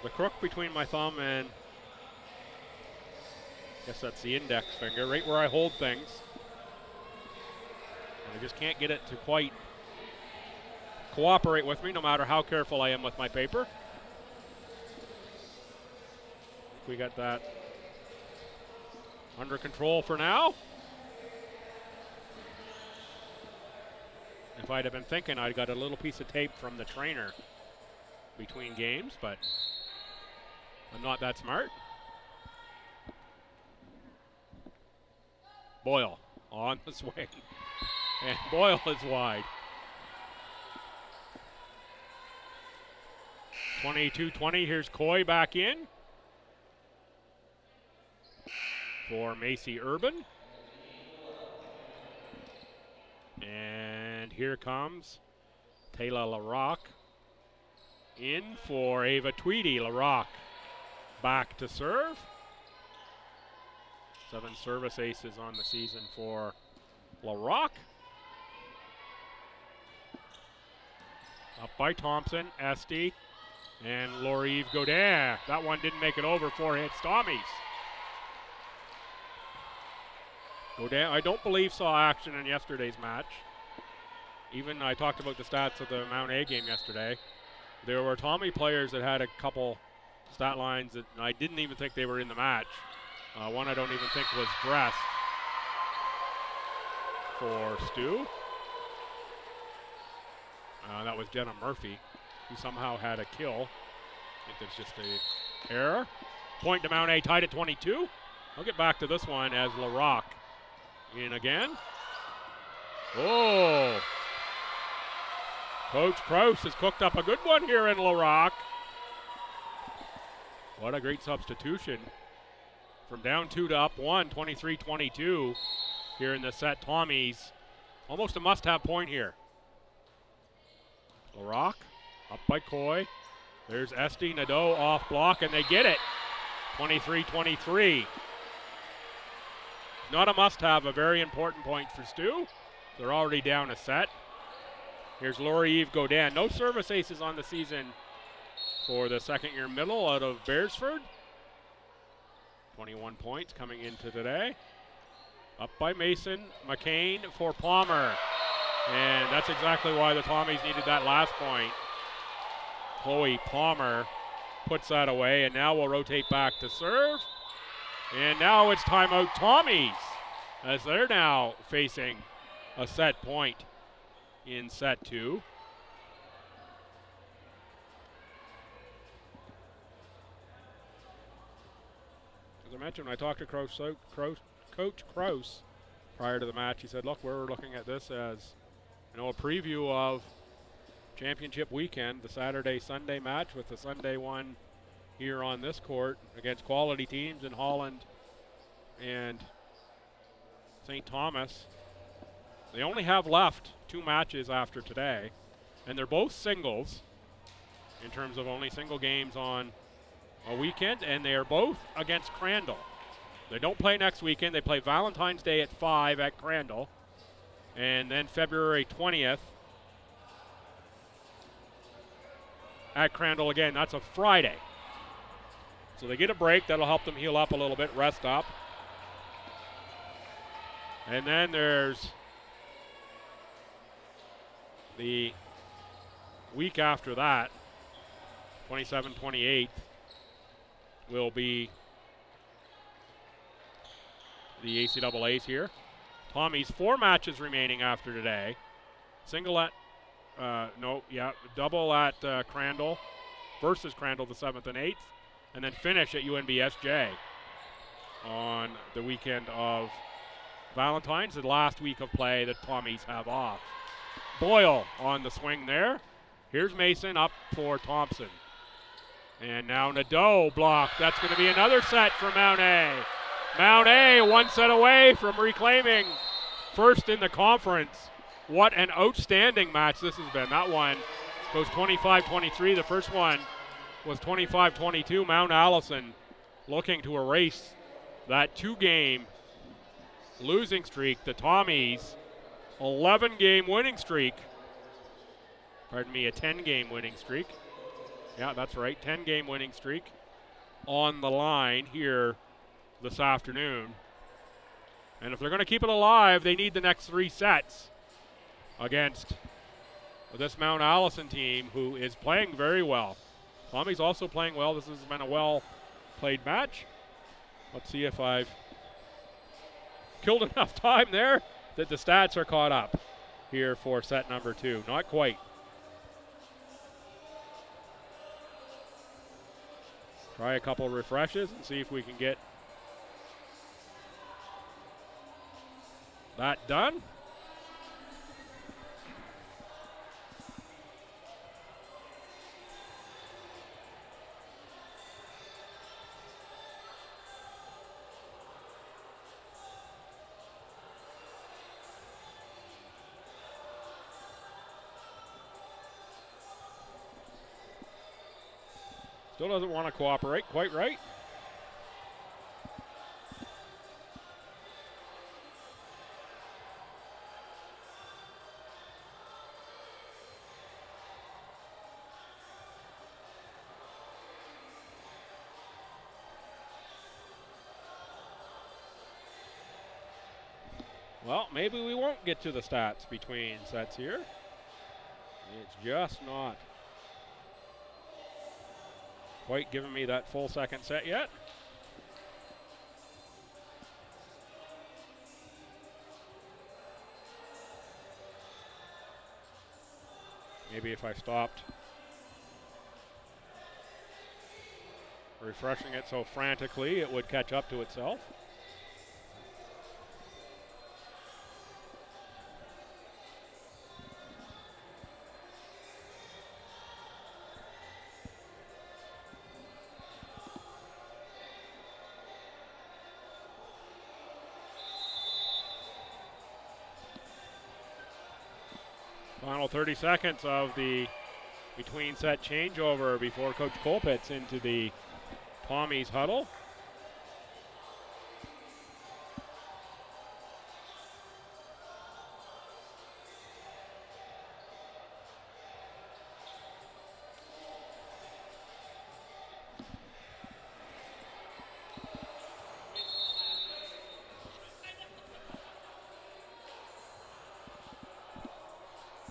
the crook between my thumb and I guess that's the index finger, right where I hold things. And I just can't get it to quite cooperate with me no matter how careful I am with my paper. We got that under control for now. If I'd have been thinking, I'd got a little piece of tape from the trainer between games, but I'm not that smart. Boyle on the swing, and Boyle is wide. 22-20, here's Coy back in for Macy Urban. And here comes Taylor LaRocque in for Ava Tweedy. LaRocque back to serve. 7 service aces on the season for LaRocque. Up by Thompson, Esty, and Laurier Godin. That one didn't make it over. 4 hits, Tommies. Godin, I don't believe, saw action in yesterday's match. Even I talked about the stats of the Mount A game yesterday. There were Tommy players that had a couple stat lines that I didn't even think they were in the match. One I don't even think was dressed for Stu. That was Jenna Murphy, who somehow had a kill. I think that's just a error. Point to Mount A, tied at 22. I'll get back to this one as LaRocque in again. Oh! Coach Krause has cooked up a good one here in LaRocque. What a great substitution. From down 2 to up 1, 23-22 here in the set. Tommies, almost a must-have point here. LaRocque up by Coy. There's Esty, Nadeau off block, and they get it. 23-23. Not a must-have, a very important point for Stu. They're already down a set. Here's Laurier Godin. No service aces on the season for the second-year middle out of Beresford. 21 points coming into today. Up by Mason, McCain for Palmer. And that's exactly why the Tommies needed that last point. Chloe Palmer puts that away, and now we'll rotate back to serve. And now it's timeout Tommies, as they're now facing a set point in set 2. As I mentioned, when I talked to Coach Krause prior to the match, he said, look, we're looking at this as a preview of championship weekend, the Saturday-Sunday match with the Sunday one here on this court against quality teams in Holland and St. Thomas. They only have left 2 matches after today, and they're both singles in terms of only single games on a weekend, and they are both against Crandall. They don't play next weekend. They play Valentine's Day at 5 at Crandall, and then February 20th at Crandall again. That's a Friday. So they get a break. That'll help them heal up a little bit, rest up. And then there's the week after that, 27-28, will be the ACAAs here. Tommy's 4 matches remaining after today. Single at, double at Crandall versus Crandall the 7th and 8th, and then finish at UNBSJ on the weekend of Valentine's, the last week of play that Tommies have off. Boyle on the swing there. Here's Mason up for Thompson. And now Nadeau blocked. That's going to be another set for Mount A. Mount A 1 set away from reclaiming first in the conference. What an outstanding match this has been. That one goes 25-23. The first one was 25-22. Mount Allison looking to erase that 2-game losing streak. The Tommies 11-game winning streak. Pardon me, a 10-game winning streak. Yeah, that's right, 10-game winning streak on the line here this afternoon. And if they're going to keep it alive, they need the next 3 sets against this Mount Allison team, who is playing very well. Tommy's also playing well. This has been a well-played match. Let's see if I've killed enough time there that the stats are caught up here for set number 2. Not quite. Try a couple refreshes and see if we can get that done. Still doesn't want to cooperate quite right. Well, maybe we won't get to the stats between sets here. It's just not quite giving me that full second set yet. Maybe if I stopped refreshing it so frantically, it would catch up to itself. Final 30 seconds of the between set changeover before Coach Colpitz into the Tommy's huddle.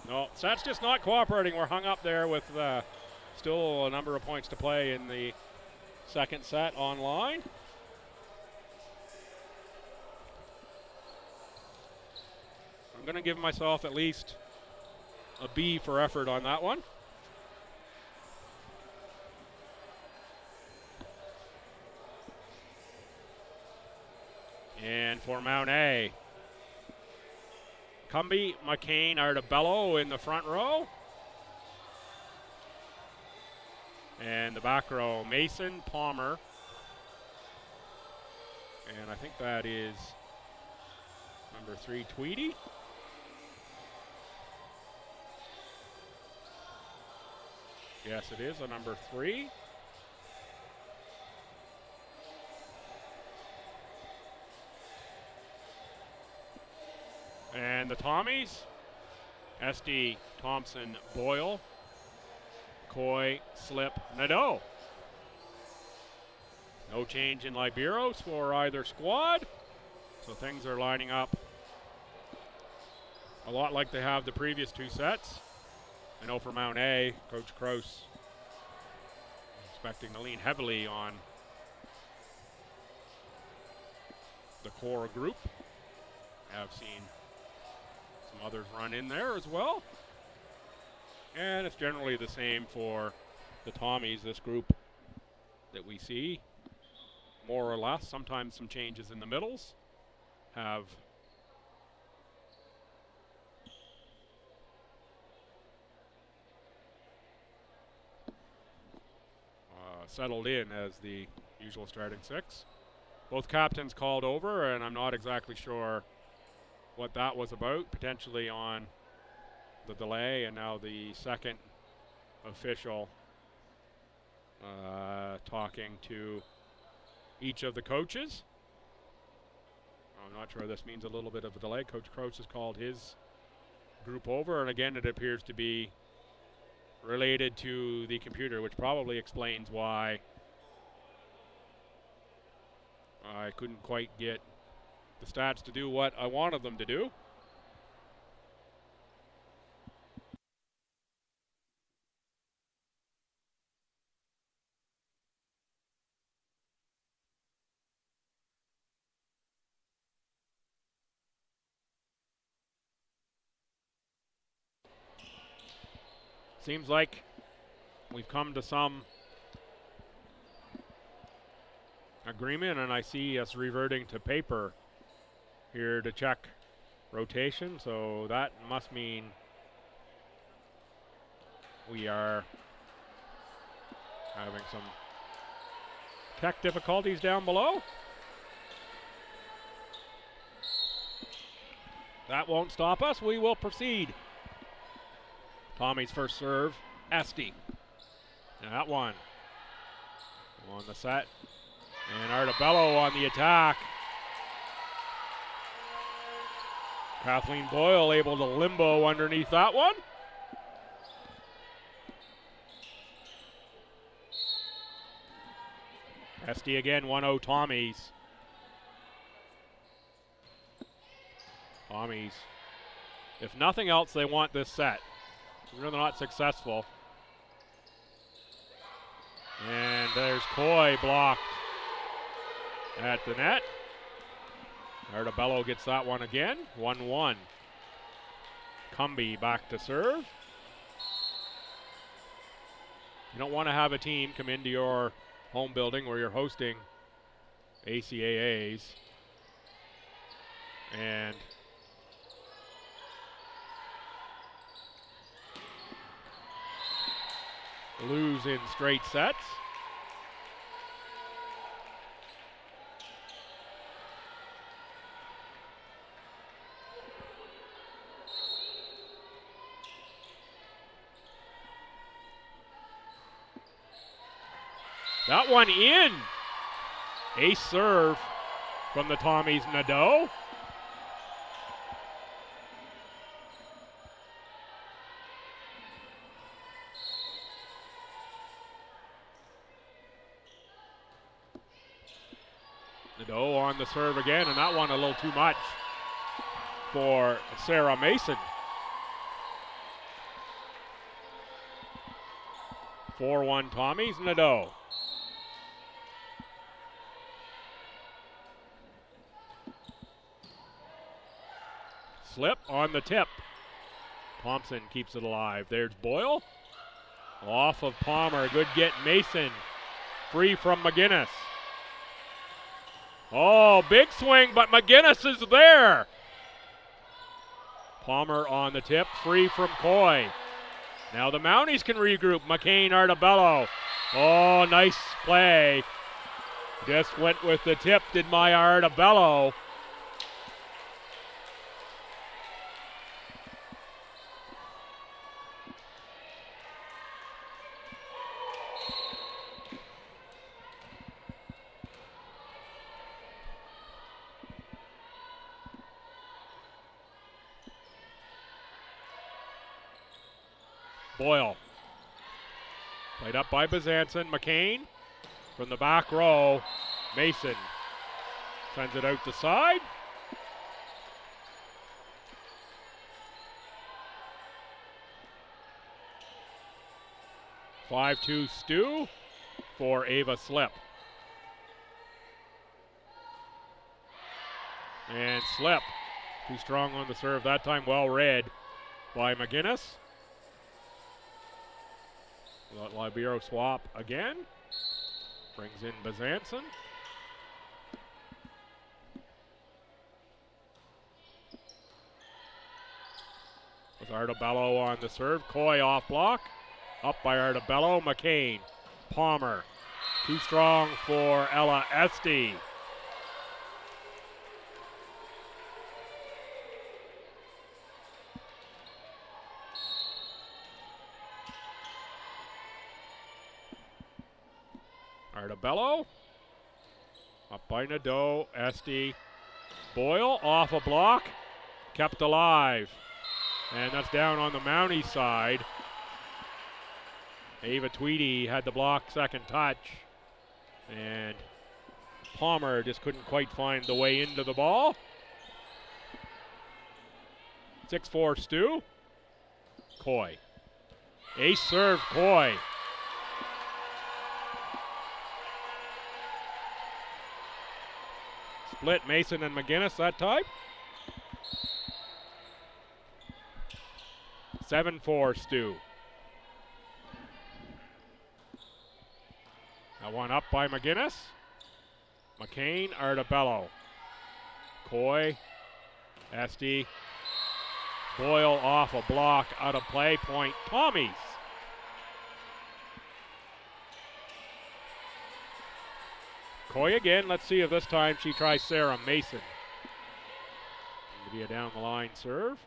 No, that's just not cooperating. We're hung up there with still a number of points to play in the second set online. I'm going to give myself at least a B for effort on that one. And for Mount A, Cumby, McCain, Artabello in the front row. And the back row, Mason, Palmer. And I think that is number 3, Tweedy. Yes, it is a number 3. And the Tommies, SD, Thompson, Boyle, Coy, Slip, Nadeau. No change in Liberos for either squad, so things are lining up a lot like they have the previous 2 sets. I know for Mount A, Coach Krause expecting to lean heavily on the core group. I've seen some others run in there as well. And it's generally the same for the Tommies, this group that we see, more or less. Sometimes some changes in the middles have settled in as the usual starting 6. Both captains called over, and I'm not exactly sure what that was about, potentially on the delay, and now the second official talking to each of the coaches. I'm not sure this means a little bit of a delay. Coach Krause has called his group over, and again it appears to be related to the computer, which probably explains why I couldn't quite get the stats to do what I wanted them to do. Seems like we've come to some agreement, and I see us reverting to paper here to check rotation, so that must mean we are having some tech difficulties down below. That won't stop us. We will proceed. Tommy's first serve, Esty. And that one on the set. And Artabello on the attack. Kathleen Boyle able to limbo underneath that one. Esty again, 1-0 Tommies. Tommies, if nothing else, they want this set. They're not successful. And there's Coy blocked at the net. Artabello gets that one again. 1-1. Cumby back to serve. You don't want to have a team come into your home building where you're hosting ACAAs and lose in straight sets. That one in. Ace serve from the Tommies, Nadeau. Nadeau on the serve again, and that one a little too much for Sarah Mason. 4-1 Tommies, Nadeau. Slip on the tip. Thompson keeps it alive. There's Boyle. Off of Palmer. Good get, Mason. Free from McGinnis. Oh, big swing, but McGinnis is there. Palmer on the tip. Free from Coy. Now the Mounties can regroup. McCain, Artabello. Oh, nice play. Just went with the tip, did my Artabello. Boyle. Played up by Bezanson. McCain from the back row. Mason sends it out the side. (5-2) STU for Ava Slip. And Slip, too strong on the serve that time, well read by McGinnis. Let Libero swap again. Brings in Bezanson. With Artabello on the serve. Coy off block. Up by Artabello. McCain. Palmer. Too strong for Ella Esty. Artabello. Up by Nadeau. Esty. Boyle off a block. Kept alive. And that's down on the Mountie side. Ava Tweedy had the block second touch. And Palmer just couldn't quite find the way into the ball. 6-4 STU. Coy. Ace serve, Coy. Split Mason and McGinnis that time. 7-4 STU. That one up by McGinnis. McCain, Artabello. Coy, Esty. Boyle off a block, out of play, point Tommies. Coy again, let's see if this time she tries Sarah Mason. Going to be a down the line serve.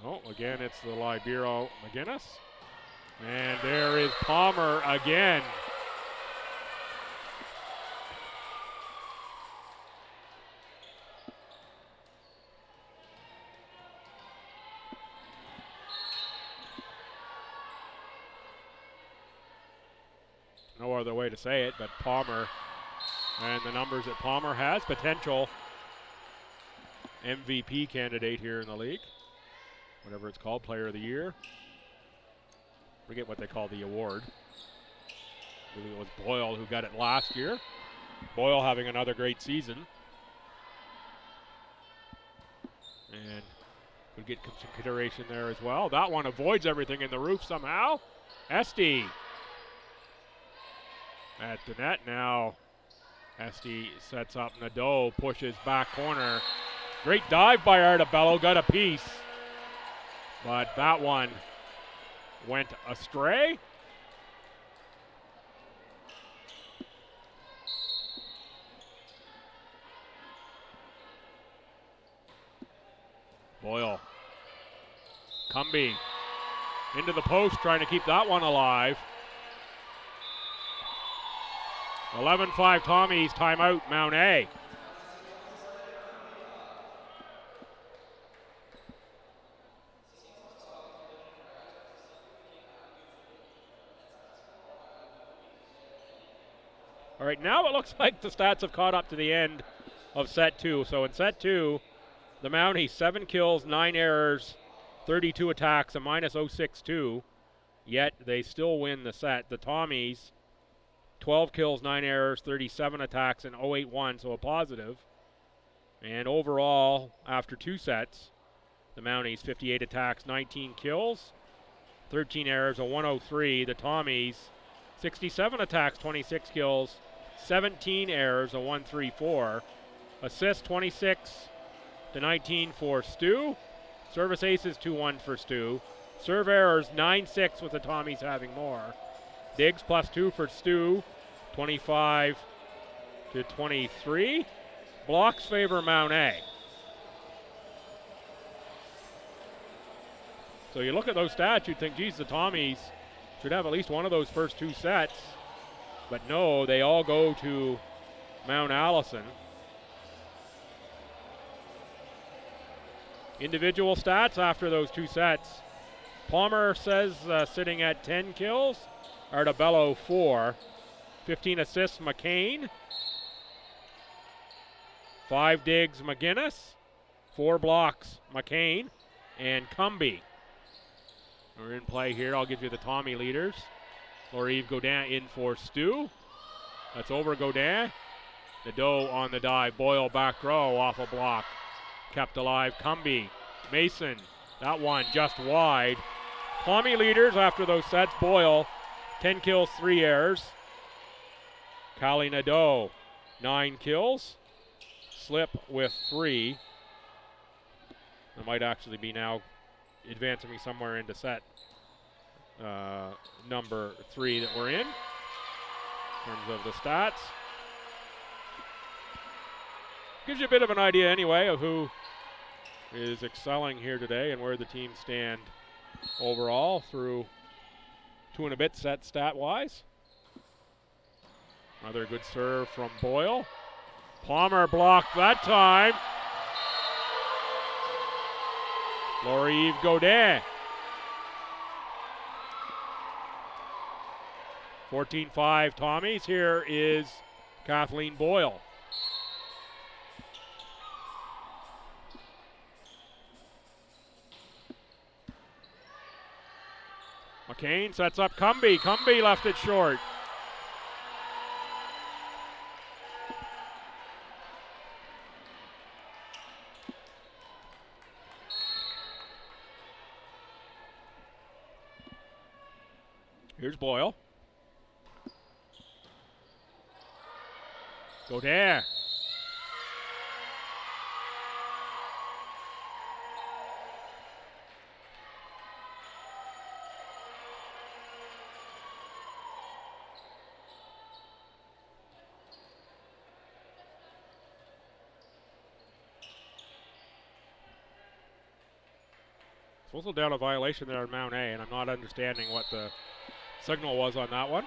Oh, again, it's the Libero McGinnis. And there is Palmer again. No other way to say it, but Palmer and the numbers that Palmer has, potential MVP candidate here in the league. Whatever it's called, Player of the Year. Forget what they call the award. I believe it was Boyle who got it last year. Boyle having another great season. And would get consideration there as well. That one avoids everything in the roof somehow. Esty at the net now. Esty sets up Nadeau, pushes back corner. Great dive by Artabello, got a piece. But that one went astray. Boyle. Cumby into the post, trying to keep that one alive. 11-5 Tommies, timeout, Mount A. All right, now it looks like the stats have caught up to the end of set two. So in set two, the Mounties, 7 kills, 9 errors, 32 attacks, a minus 0.62. Yet they still win the set. The Tommies, 12 kills, 9 errors, 37 attacks, and 0.81, so a positive. And overall, after 2 sets, the Mounties, 58 attacks, 19 kills, 13 errors, a 103. The Tommies, 67 attacks, 26 kills, 17 errors, a 134. Assists, 26 to 19 for STU. Service aces, 2-1 for STU. Serve errors, 9-6 with the Tommies having more. Diggs +2 for STU, 25-23. Blocks favor Mount A. So you look at those stats, you'd think, geez, the Tommies should have at least one of those first two sets. But no, they all go to Mount Allison. Individual stats after those two sets. Palmer says sitting at 10 kills. Artabello 4. 15 assists McCain. 5 digs McGinnis. 4 blocks McCain and Cumby. We're in play here. I'll give you the Tommy leaders. Laurive Godin in for STU. That's over Godin. Nadeau on the dive. Boyle back row off a block. Kept alive. Cumby. Mason. That one just wide. Tommy leaders after those sets. Boyle, 10 kills, 3 errors. Callie Nadeau, 9 kills. Slip with 3. That might actually be now advancing me somewhere into set number 3 that we're in terms of the stats. Gives you a bit of an idea anyway of who is excelling here today and where the teams stand overall through 2 and a bit set stat-wise. Another good serve from Boyle. Palmer blocked that time. Laurive Godin. 14-5 Tommies. Here is Kathleen Boyle. McCain sets up Cumby. Cumby left it short. Here's Boyle. Godin. Whistle down a violation there on Mount A, and I'm not understanding what the signal was on that one.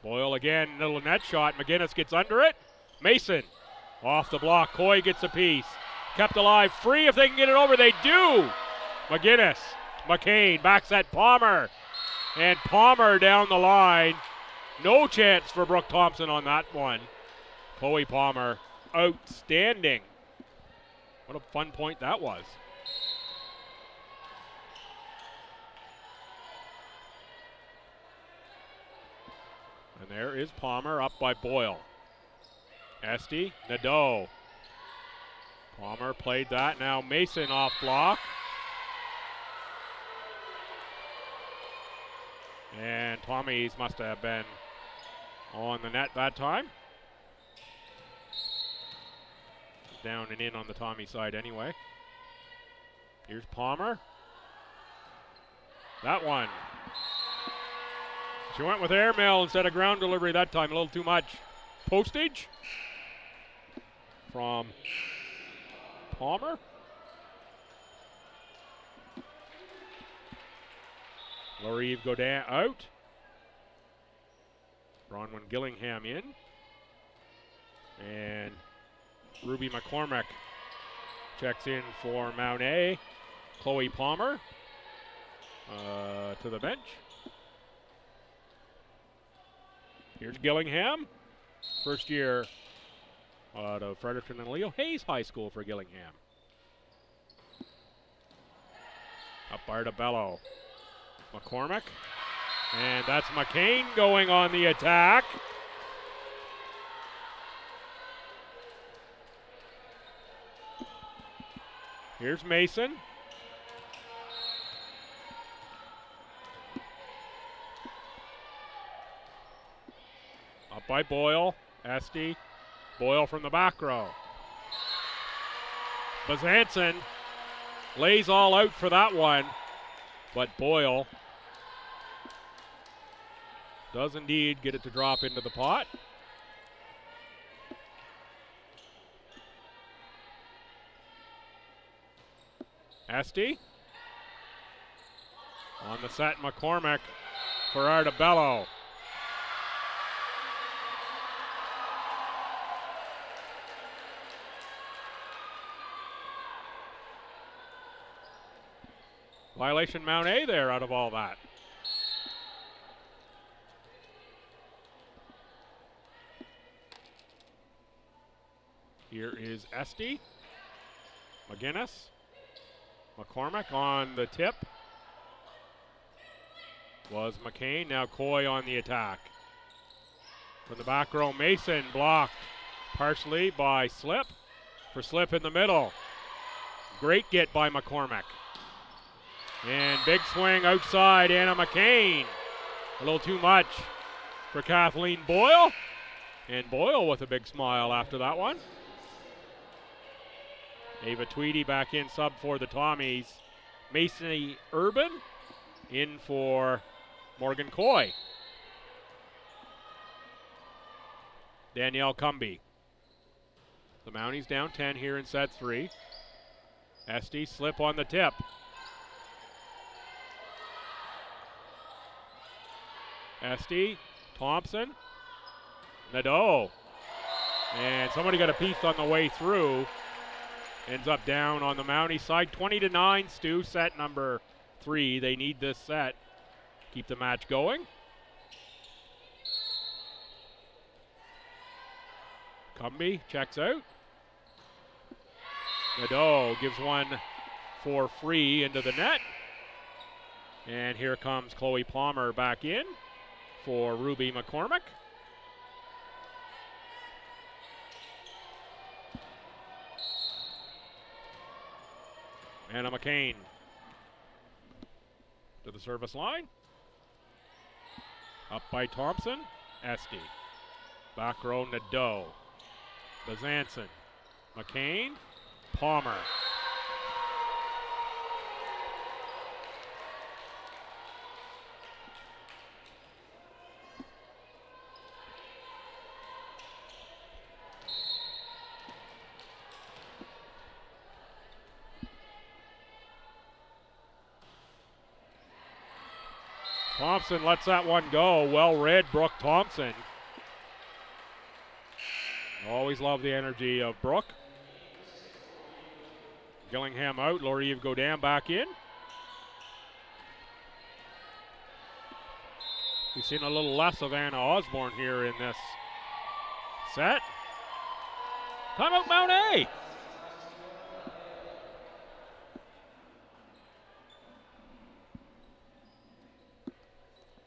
Boyle again, little net shot. McGinnis gets under it. Mason off the block. Coy gets a piece. Kept alive, free if they can get it over. They do. McGinnis, McCain, back set Palmer. And Palmer down the line. No chance for Brooke Thompson on that one. Chloe Palmer, outstanding. What a fun point that was. And there is Palmer up by Boyle. Esty, Nadeau. Palmer played that. Now Mason off block. And Tommies must have been on the net that time. Down and in on the Tommy side anyway. Here's Palmer. That one. She went with airmail instead of ground delivery that time. A little too much postage from Palmer. Laurive Godin out. Bronwyn Gillingham in. And Ruby McCormick checks in for Mount A. Chloe Palmer to the bench. Here's Gillingham. First year out of Fredericton and Leo Hayes High School for Gillingham. Up Artabello. McCormick. And that's McCain going on the attack. Here's Mason. Up by Boyle. Esty. Boyle from the back row. Bazanson lays all out for that one. but Boyle does indeed get it to drop into the pot. Esty. On the set, McCormick for Artabello. Violation Mount A there out of all that. Here is Esty. McGinnis. McCormick on the tip. Was McCain. Now Coy on the attack. From the back row, Mason blocked partially by Slip. For Slip in the middle. Great get by McCormick. And big swing outside, Anna McCain. A little too much for Kathleen Boyle. And Boyle with a big smile after that one. Ava Tweedy back in sub for the Tommies. Mason Urban in for Morgan Coy. Danielle Cumby. The Mounties down 10 here in set 3. Esty Slip on the tip. Esty, Thompson, Nadeau. And somebody got a piece on the way through. Ends up down on the Mountie side. 20-9, Stu, set number 3. They need this set. Keep the match going. Cumby checks out. Nadeau gives one for free into the net. And here comes Chloe Palmer back in for Ruby McCormick. Anna McCain to the service line. Up by Thompson, Esty. Back row, Nadeau. Bazanson, McCain, Palmer. Thompson lets that one go. Well read, Brooke Thompson. Always love the energy of Brooke. Gillingham out. Laurie Godin back in. We've seen a little less of Anna Osborne here in this set. Timeout Mount A.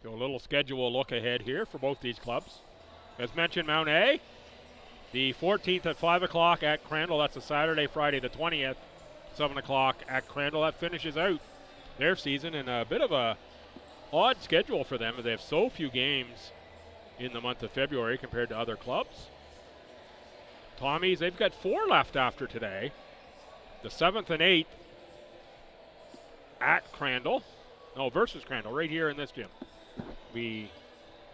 So a little schedule look ahead here for both these clubs. As mentioned, Mount A, the 14th at 5 o'clock at Crandall. That's a Saturday, Friday the 20th, 7 o'clock at Crandall. That finishes out their season in a bit of a odd schedule for them. They have so few games in the month of February compared to other clubs. Tommies, they've got 4 left after today. The 7th and 8th at Crandall. No, versus Crandall, right here in this gym.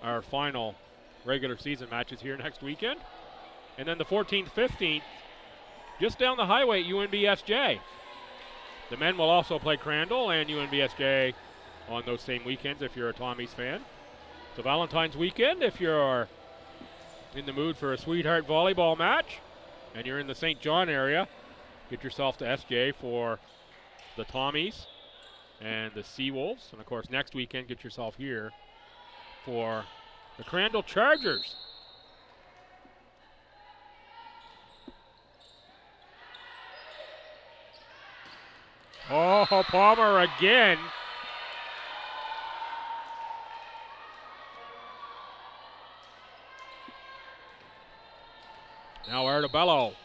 Our final regular season matches here next weekend. And then the 14th, 15th, just down the highway at UNBSJ. The men will also play Crandall and UNBSJ on those same weekends if you're a Tommies fan. So Valentine's weekend, if you're in the mood for a sweetheart volleyball match and you're in the St. John area, get yourself to SJ for the Tommies and the Seawolves. And of course, next weekend, get yourself here for the Crandall Chargers. Oh, Palmer again. Now Artabello.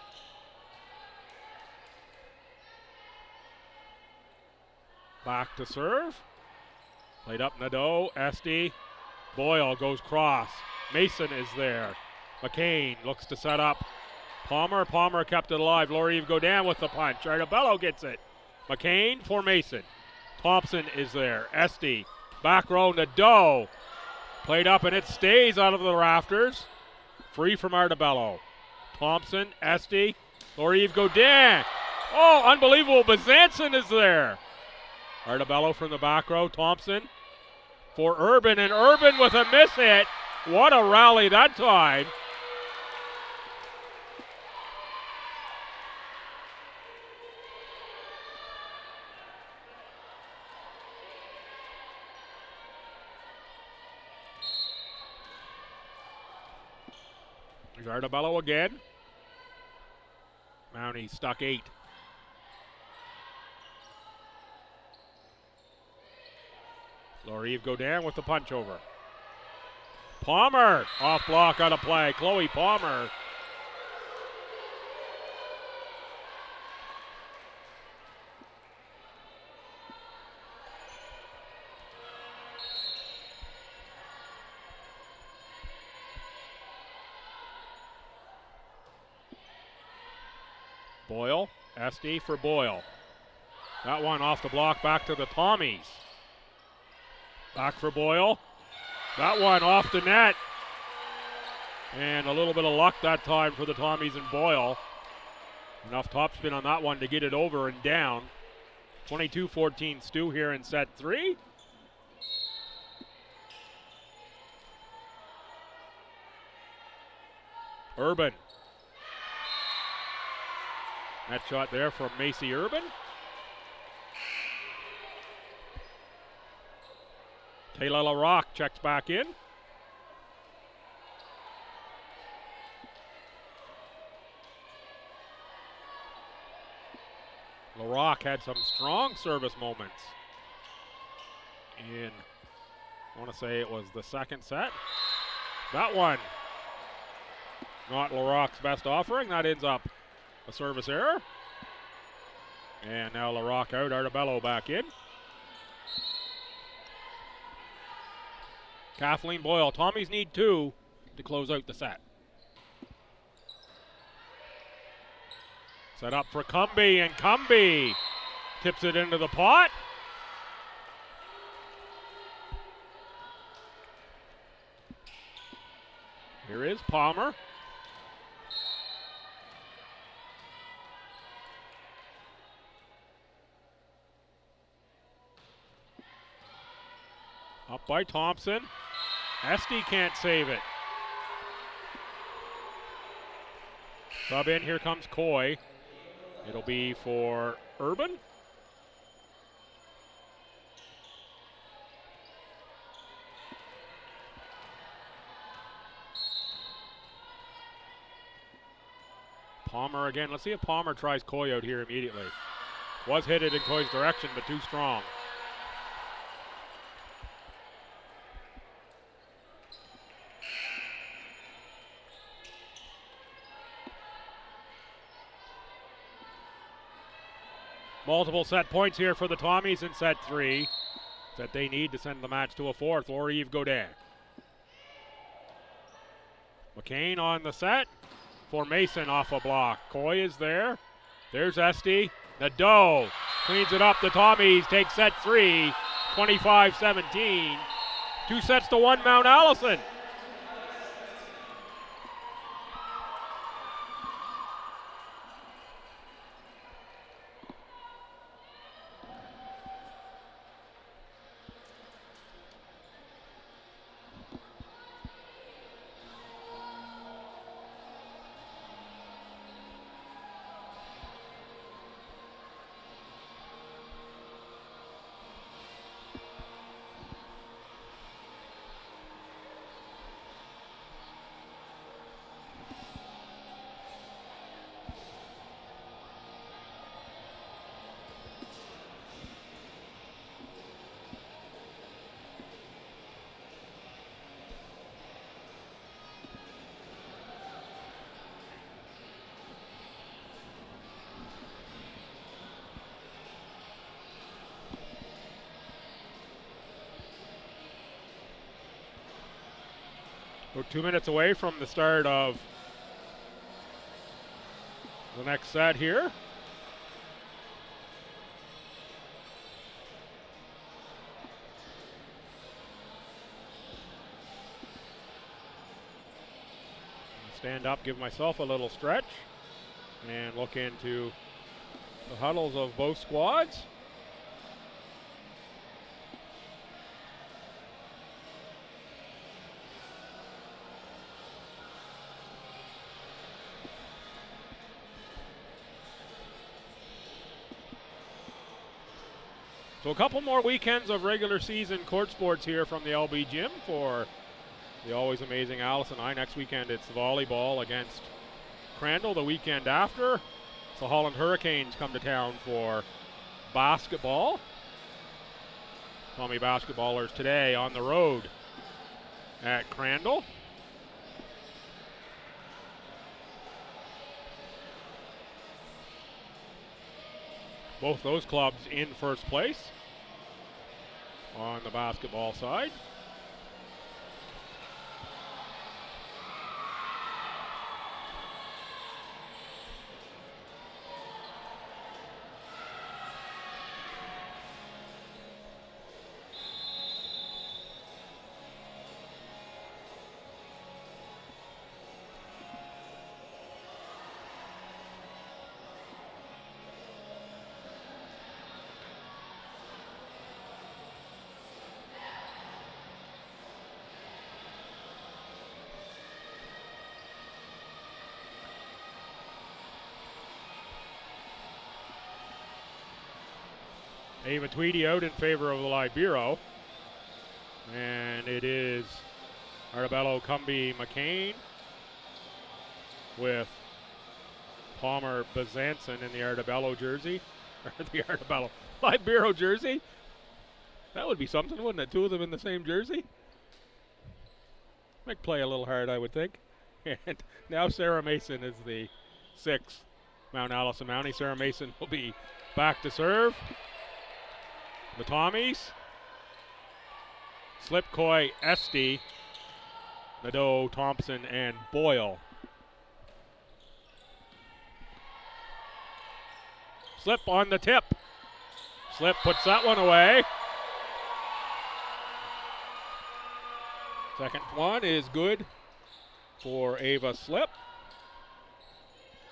Back to serve. Played up Nadeau, Esty. Boyle goes cross. Mason is there. McCain looks to set up. Palmer kept it alive. Laurie Godin with the punch. Artabello gets it. McCain for Mason. Thompson is there. Esty, back row, Nadeau. Played up and it stays out of the rafters. Free from Artebello. Thompson, Esty, Laurive Godin. Oh, unbelievable, Bezanson is there. Artebello from the back row, Thompson for Urban, and Urban with a miss hit. What a rally that time. There's Artebello again. Mountie stuck 8. Laurive Godin with the punch over. Palmer off block on a play. Chloe Palmer. Boyle, SD for Boyle. That one off the block back to the Tommies. Back for Boyle. That one off the net. And a little bit of luck that time for the Tommies and Boyle. Enough topspin on that one to get it over and down. 22-14 STU here in set 3. Urban. That shot there from Macy Urban. Taylor LaRock checks back in. LaRock had some strong service moments in, I want to say it was the second set. That one, not LaRock's best offering. That ends up a service error. And now LaRock out, Artebello back in. Kathleen Boyle, Tommies need 2 to close out the set. Set up for Cumby, and Cumby tips it into the pot. Here is Palmer. Up by Thompson. Esty can't save it. Sub in, here comes Coy. It'll be for Urban. Palmer again. Let's see if Palmer tries Coy out here immediately. Was hit it in Coy's direction, but too strong. Multiple set points here for the Tommies in set 3 that they need to send the match to a 4th. Laurive Godin. McCain on the set for Mason off a block. Coy is there. There's Esty. Nadeau cleans it up. The Tommies take set 3, 25-17. 2 sets to 1 Mount Allison. We're 2 minutes away from the start of the next set here. stand up, give myself a little stretch, and look into the huddles of both squads. So a couple more weekends of regular season court sports here from the LB Gym for the always amazing Alice and I. Next weekend it's volleyball against Crandall. The weekend after, the Holland Hurricanes come to town for basketball. Tommy basketballers today on the road at Crandall. Both those clubs in first place on the basketball side. Ava Tweedy out in favor of the Libero. And it is Artebello, Cumbie, McCain with Palmer, Bazanson in the Artebello jersey. Or the Artebello Libero jersey. That would be something, wouldn't it? Two of them in the same jersey. Might play a little hard, I would think. And now Sarah Mason is the sixth Mount Allison Mountie. Sarah Mason will be back to serve. The Tommies, Slipcoy, Esty, Nadeau, Thompson, and Boyle. Slip on the tip. Slip puts that one away. Second one is good for Ava Slip.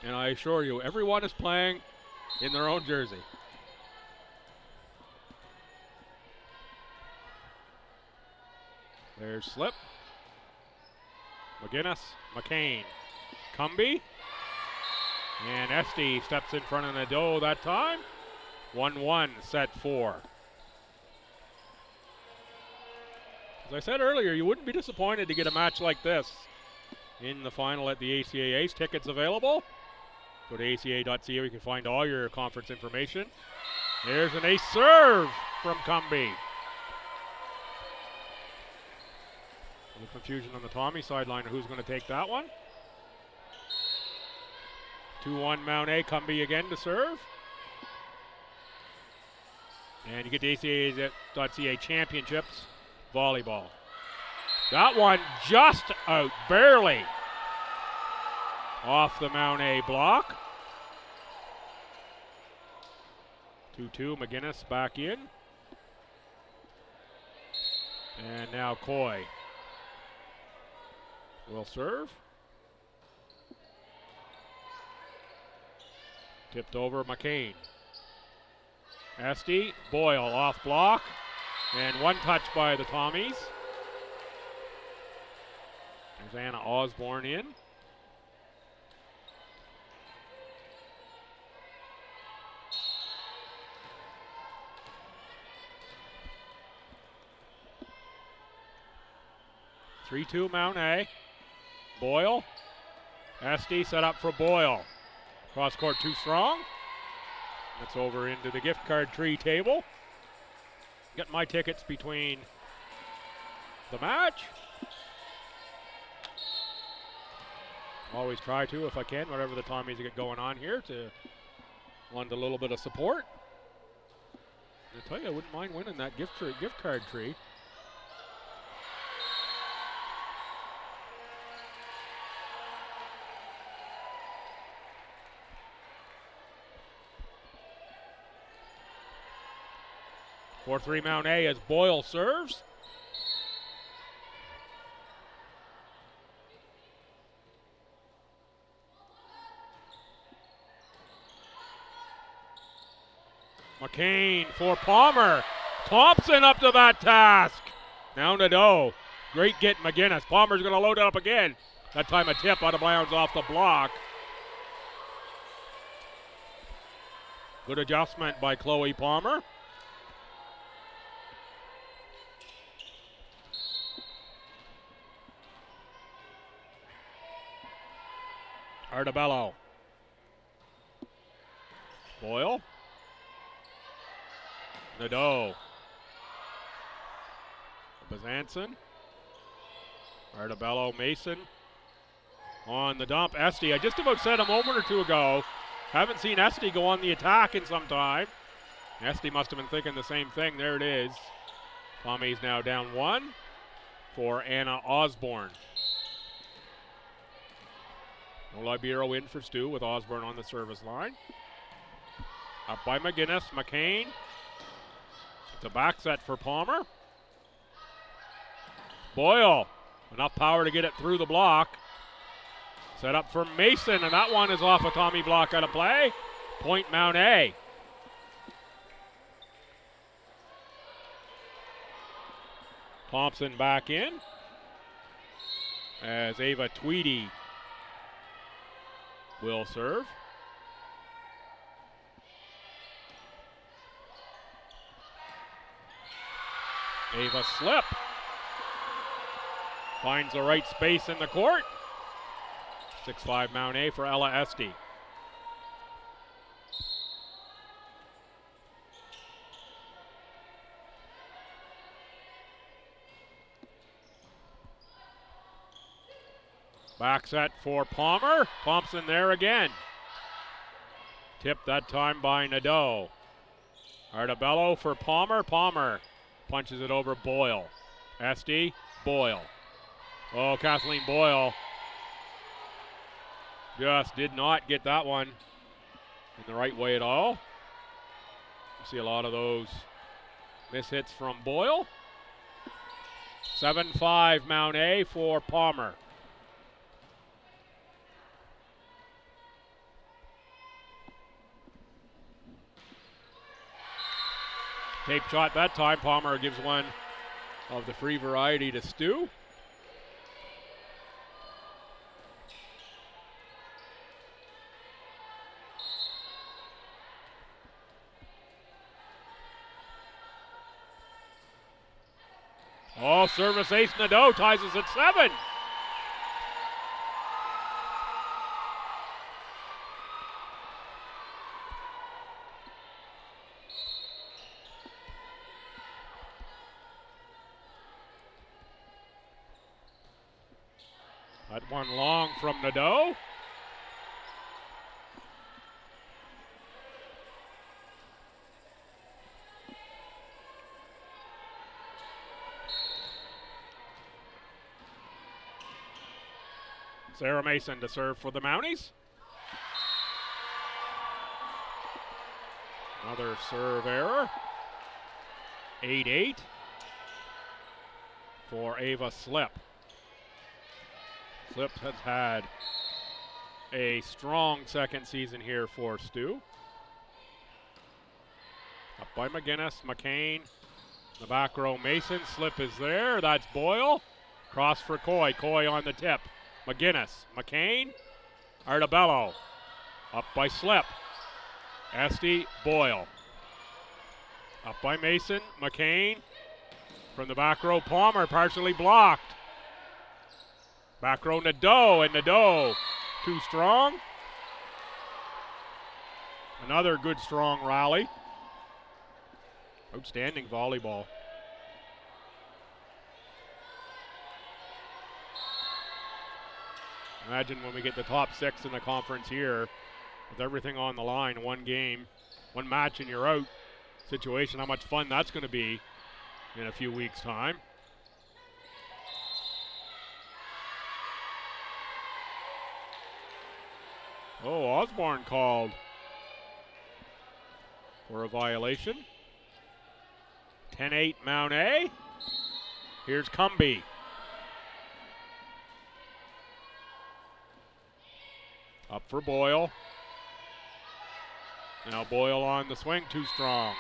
And I assure you, everyone is playing in their own jersey. There's Slip. McGinnis, McCain, Cumbie. And Esty steps in front of Nadeau that time. 1-1, set 4. As I said earlier, you wouldn't be disappointed to get a match like this in the final at the ACAA's. Tickets available. Go to aca.ca, you can find all your conference information. There's an ace serve from Cumbie. A little confusion on the Tommy sideline of who's going to take that one. 2-1 Mount A, Cumbie again to serve. And you get the ACAA.ca championships volleyball. That one just out, barely off the Mount A block. 2-2, McGinnis back in. And now Coy will serve. Tipped over McCain. Esty, Boyle off block. And one touch by the Tommies. There's Anna Osborne in. (3-2) Mount A. Boyle. Esty set up for Boyle. Cross court too strong. That's over into the gift card tree table. Get my tickets between the match. Always try to, if I can, whatever the Tommies get going on here, to lend a little bit of support. I tell you, I wouldn't mind winning that gift card tree. For 3 Mount A as Boyle serves. McCain for Palmer. Thompson up to that task. Now Nadeau. Great get, McGinnis. Palmer's going to load it up again. That time a tip out of bounds off the block. Good adjustment by Chloe Palmer. Artabello. Boyle. Nadeau. Bezanson. Artabello, Mason. On the dump, Esty. I just about said a moment or two ago, haven't seen Esty go on the attack in some time. Esty must have been thinking the same thing. There it is. Tommy's now down 1 for Anna Osborne. No Libero in for Stu with Osborne on the service line. Up by McGinnis, McCain. It's a back set for Palmer. Boyle, enough power to get it through the block. Set up for Mason, and that one is off a Tommy block out of play. Point Mount A. Thompson back in as Ava Tweedy will serve. Ava slip. Finds the right space in the court. 6-5 Mount A for Ella Esty. Back set for Palmer. Thompson there again. Tipped that time by Nadeau. Artabello for Palmer. Palmer punches it over Boyle. Esty, Boyle. Oh, Kathleen Boyle just did not get that one in the right way at all. You see a lot of those mishits from Boyle. 7-5 Mount A for Palmer. Tape shot that time. Palmer gives one of the free variety to Stu. Oh, service ace Nadeau ties us at 7. That one long from Nadeau. Sarah Mason to serve for the Mounties. Another serve error. 8-8 for Ava Slip. Slip has had a strong second season here for Stu. Up by McGinnis, McCain. The back row, Mason. Slip is there. That's Boyle. Cross for Coy. Coy on the tip. McGinnis, McCain, Artabello. Up by Slip. Esty, Boyle. Up by Mason, McCain. From the back row, Palmer partially blocked. Back row, Nadeau, and Nadeau too strong. Another good strong rally. Outstanding volleyball. Imagine when we get the top 6 in the conference here with everything on the line, one game, one match and you're out situation, how much fun that's going to be in a few weeks' time. Oh, Osborne called for a violation. 10-8 Mount A. Here's Cumby. Up for Boyle. Now Boyle on the swing, too strong.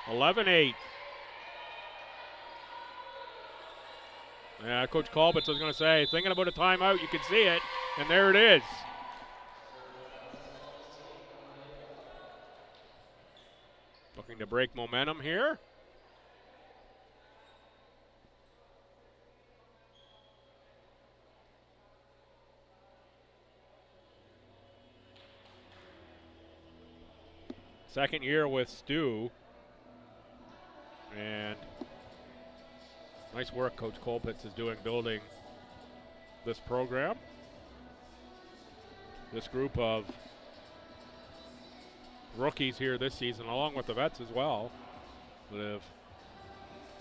11-8. Yeah, Coach Colbitz was going to say, thinking about a timeout, you can see it, and there it is. Looking to break momentum here. Second year with STU. And nice work Coach Colbitz is doing building this program. This group of rookies here this season, along with the vets as well, that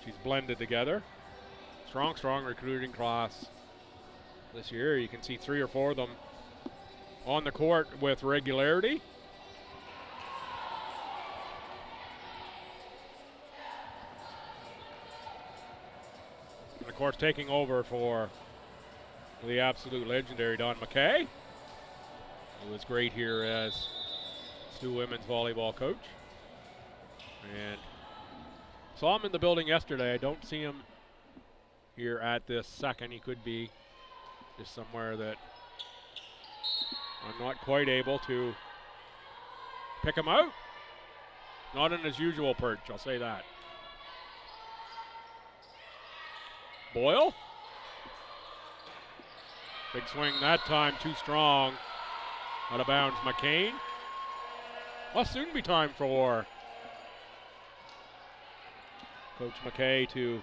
she's blended together. Strong recruiting class this year. You can see 3 or 4 of them on the court with regularity. And of course, taking over for the absolute legendary Don McKay, who was great here as STU women's volleyball coach. And saw him in the building yesterday. I don't see him here at this second. He could be just somewhere that I'm not quite able to pick him out. Not in his usual perch, I'll say that. Boyle. Big swing that time, too strong. Out of bounds, McCain. Must soon be time for Coach McKay to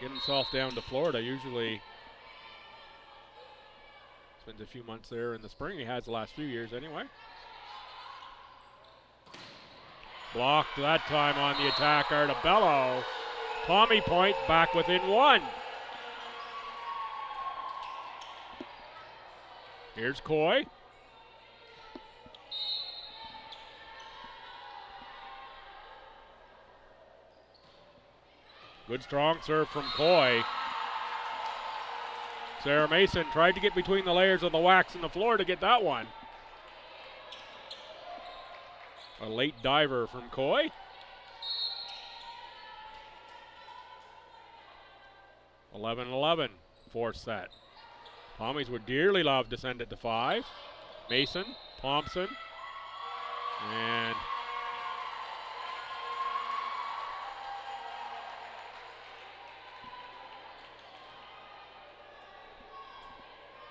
get himself down to Florida. Usually spends a few months there in the spring. He has the last few years anyway. Blocked that time on the attack, Artabello. Tommy Point back within 1. Here's Coy. Good strong serve from Coy. Sarah Mason tried to get between the layers of the wax and the floor to get that one. A late diver from Coy. (11-11), fourth set. Tommies would dearly love to send it to 5. Mason, Thompson, and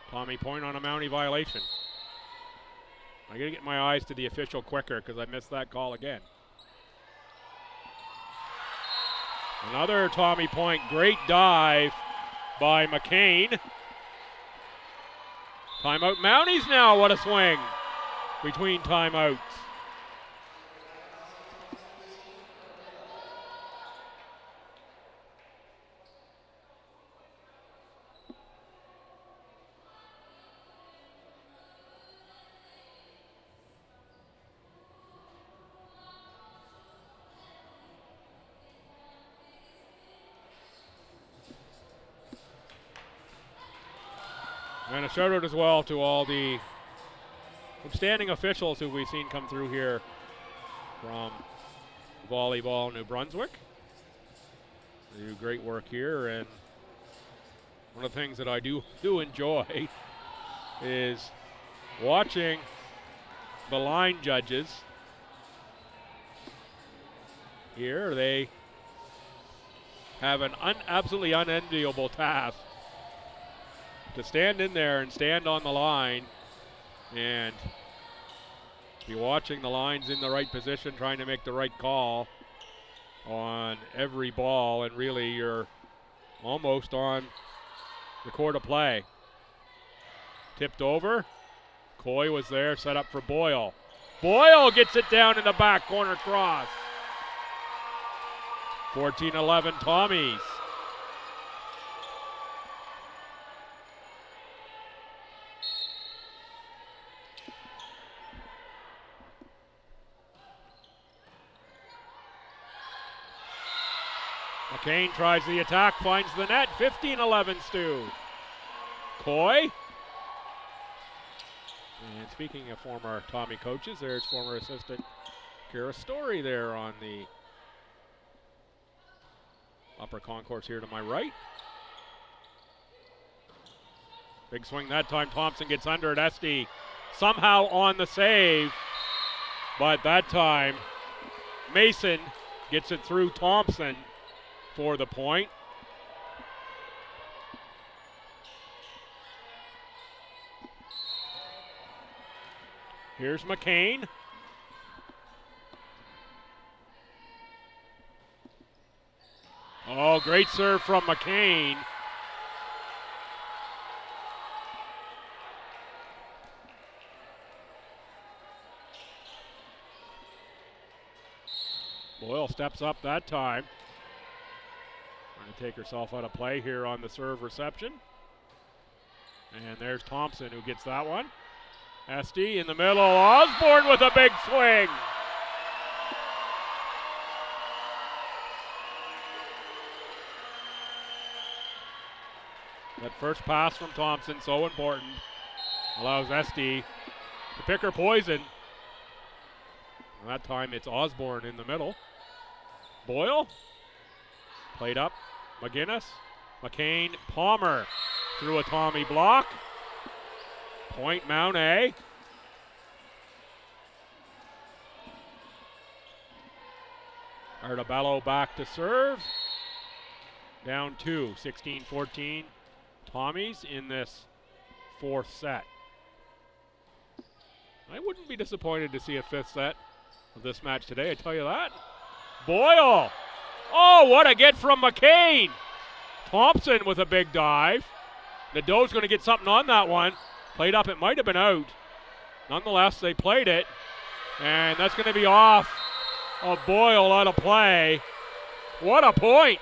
Tommy Point on a Mountie violation. I gotta get my eyes to the official quicker because I missed that call again. Another Tommy Point, great dive by McCain. Timeout Mounties now, what a swing between timeouts. And a shout out as well to all the outstanding officials who we've seen come through here from Volleyball New Brunswick. They do great work here, and one of the things that I do enjoy is watching the line judges here. They have an absolutely unenviable task to stand in there and stand on the line and be watching the lines in the right position, trying to make the right call on every ball, and really you're almost on the court of play. Tipped over. Coy was there, set up for Boyle. Boyle gets it down in the back corner cross. 14-11 Tommies. McCain tries the attack, finds the net. 15-11 STU. Coy And speaking of former Tommy coaches, there's former assistant Kara Story there on the upper concourse here to my right. Big swing that time. Thompson gets under it. Esty somehow on the save, but that time Mason gets it through Thompson for the point. Here's McCain. Oh, great serve from McCain. Boyle steps up that time. Trying to take herself out of play here on the serve reception. And there's Thompson who gets that one. Esty in the middle. Osborne with a big swing. That first pass from Thompson, so important. Allows Esty to pick her poison. And that time it's Osborne in the middle. Boyle. Played up. McGinnis. McCain. Palmer through a Tommy block. Point Mount A. Artabello back to serve. Down 2, 16-14. Tommies in this fourth set. I wouldn't be disappointed to see a fifth set of this match today, I tell you that. Boyle! Oh, what a get from McCain! Thompson with a big dive. Nadeau's going to get something on that one. Played up, it might have been out. Nonetheless, they played it. And that's going to be off of Boyle out of play. What a point!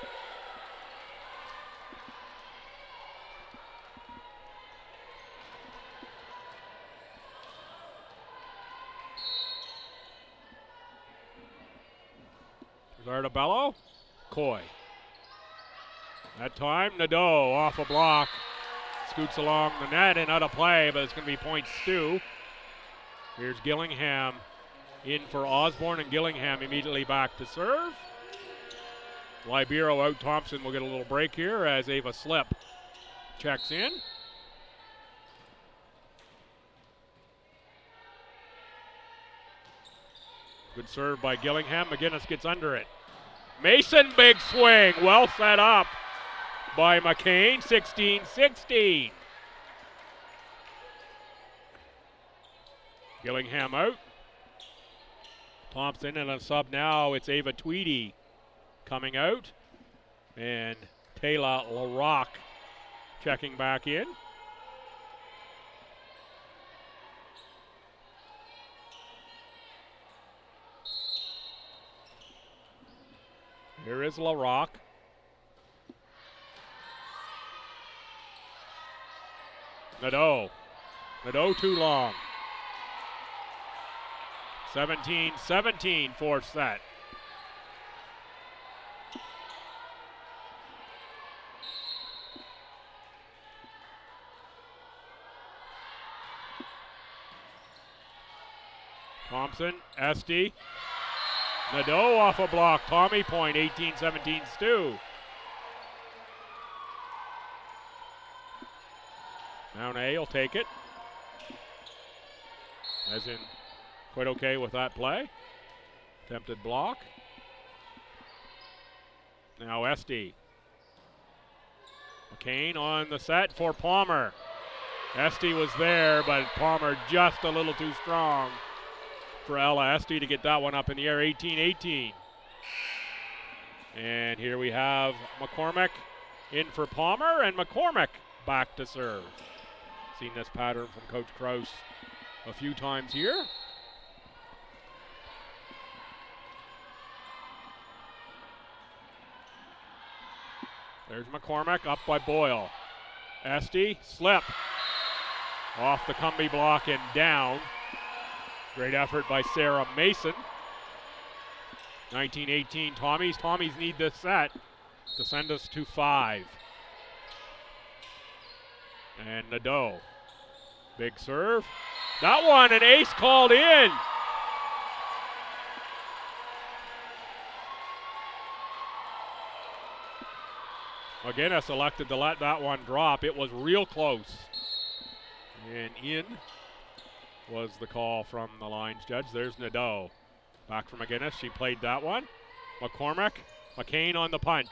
There's Artabello. Coy. That time, Nadeau off a block. Scoots along the net and out of play, but it's going to be point Stu. Here's Gillingham in for Osborne, and Gillingham immediately back to serve. Libero out. Thompson will get a little break here as Ava Slip checks in. Good serve by Gillingham. McGinnis gets under it. Mason, big swing. Well set up by McCain. 16-16. Gillingham out. Thompson and a sub now. It's Ava Tweedy coming out. And Taylor LaRock checking back in. Here is LaRock. Nadeau. Nadeau too long. 17-17 fourth set. Thompson, Esty. Nadeau off a block. Tommy point, 18-17 Stu. Mount A will take it. As in, quite okay with that play. Attempted block. Now Esty. McCain on the set for Palmer. Esty was there, but Palmer just a little too strong for Ella Esty to get that one up in the air. 18-18. And here we have McCormick in for Palmer, and McCormick back to serve. Seen this pattern from Coach Krause a few times here. There's McCormick up by Boyle. Esty, slip. Off the Cumbie block and down. Great effort by Sarah Mason. 19-18 Tommies. Tommies need this set to send us to 5. And Nadeau. Big serve. That one, an ace called in. McGinnis elected to let that one drop. It was real close. And in was the call from the lines judge. There's Nadeau. Back from McGinnis. She played that one. McCormick. McCain on the punch.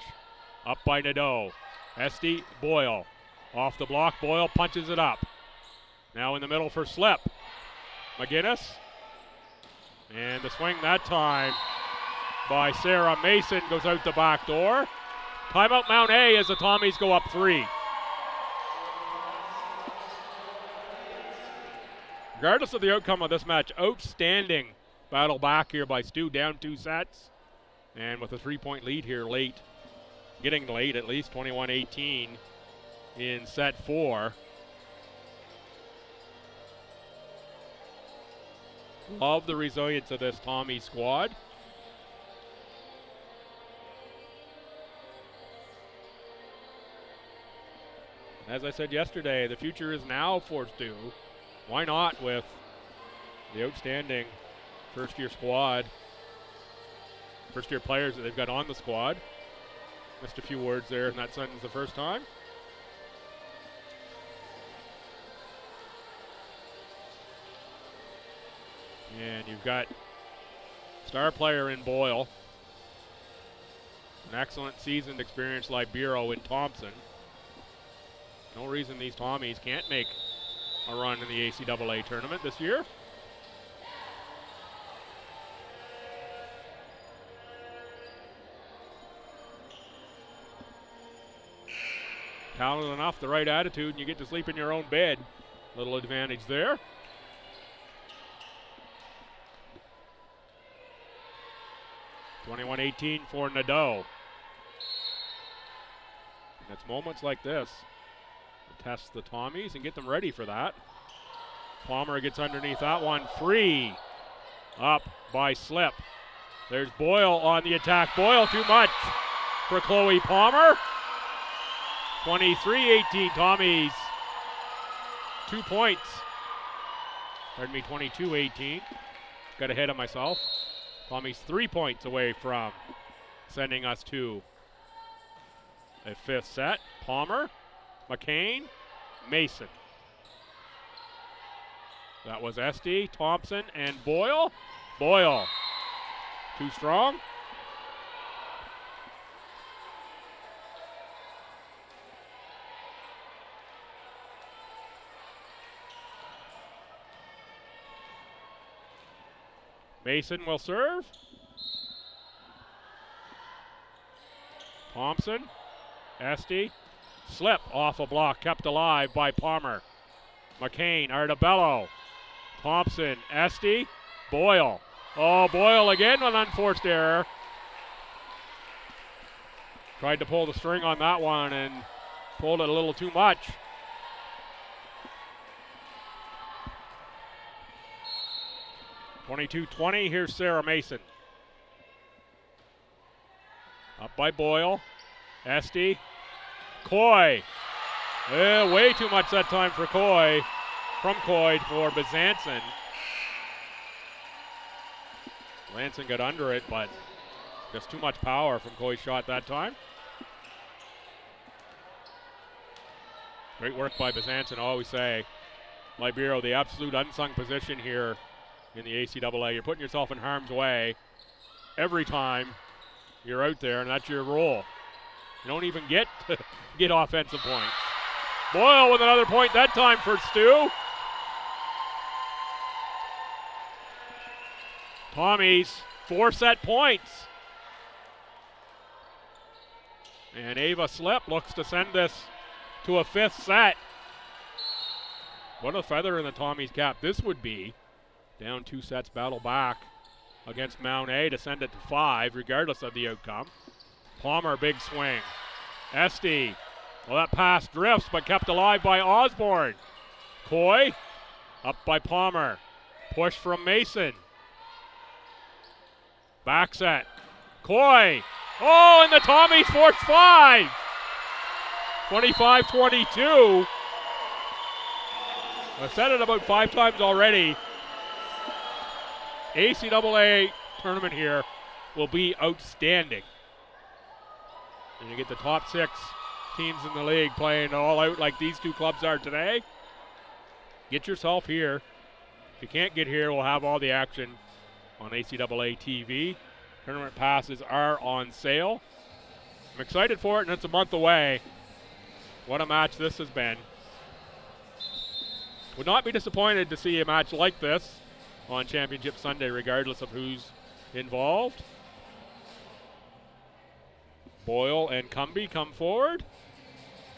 Up by Nadeau. Esty. Boyle. Off the block. Boyle punches it up. Now in the middle for Slip. McGinnis. And the swing that time by Sarah Mason goes out the back door. Timeout Mount A as the Tommies go up 3. Regardless of the outcome of this match, outstanding battle back here by STU, down 2 sets. And with a 3-point lead here late, getting late at least, 21-18 in set 4. Love the resilience of this Tommy squad. As I said yesterday, the future is now for STU. Why not with the outstanding first-year squad, first-year players that they've got on the squad. Missed a few words there in that sentence the first time. And you've got star player in Boyle, an excellent seasoned experienced libero in Thompson. No reason these Tommies can't make a run in the ACAA tournament this year. Talented enough, the right attitude, and you get to sleep in your own bed. Little advantage there. (21-18) for Nadeau. And it's moments like this to test the Tommies and get them ready for that. Palmer gets underneath that one, free. Up by Slip. There's Boyle on the attack. Boyle too much for Chloe Palmer. 23-18 Tommies. 2 points. Pardon me, 22-18. Got ahead of myself. Tommies 3 points away from sending us to a 5th set. Palmer, McCain, Mason. That was Esty, Thompson, and Boyle. Boyle, too strong. Mason will serve. Thompson, Esty, Slip off a block, kept alive by Palmer. McCain, Artabello, Thompson, Esty, Boyle. Oh, Boyle again, an unforced error. Tried to pull the string on that one and pulled it a little too much. (22-20), here's Sarah Mason. Up by Boyle, Esty, Coy. Way too much that time for Coy. From Coy for Bezanson. Lanson got under it, but just too much power from Coy's shot that time. Great work by Bezanson, I always say. Libero, the absolute unsung position here in the ACAA. You're putting yourself in harm's way every time you're out there, and that's your role. You don't even get to get offensive points. Boyle with another point that time for STU. Tommies, 4 set points. And Ava Slip looks to send this to a 5th set. What a feather in the Tommies cap this would be. Down 2 sets, battle back against Mount A to send it to 5, regardless of the outcome. Palmer, big swing. Esty, well, that pass drifts, but kept alive by Osborne. Coy, up by Palmer. Push from Mason. Back set. Coy. Oh, and the Tommies forced 5. 25-22. I've said it about 5 times already. ACAA tournament here will be outstanding. And you get the top 6 teams in the league playing all out like these 2 clubs are today. Get yourself here. If you can't get here, we'll have all the action on ACAA TV. Tournament passes are on sale. I'm excited for it, and it's a month away. What a match this has been. Would not be disappointed to see a match like this on Championship Sunday, regardless of who's involved. Boyle and Cumby come forward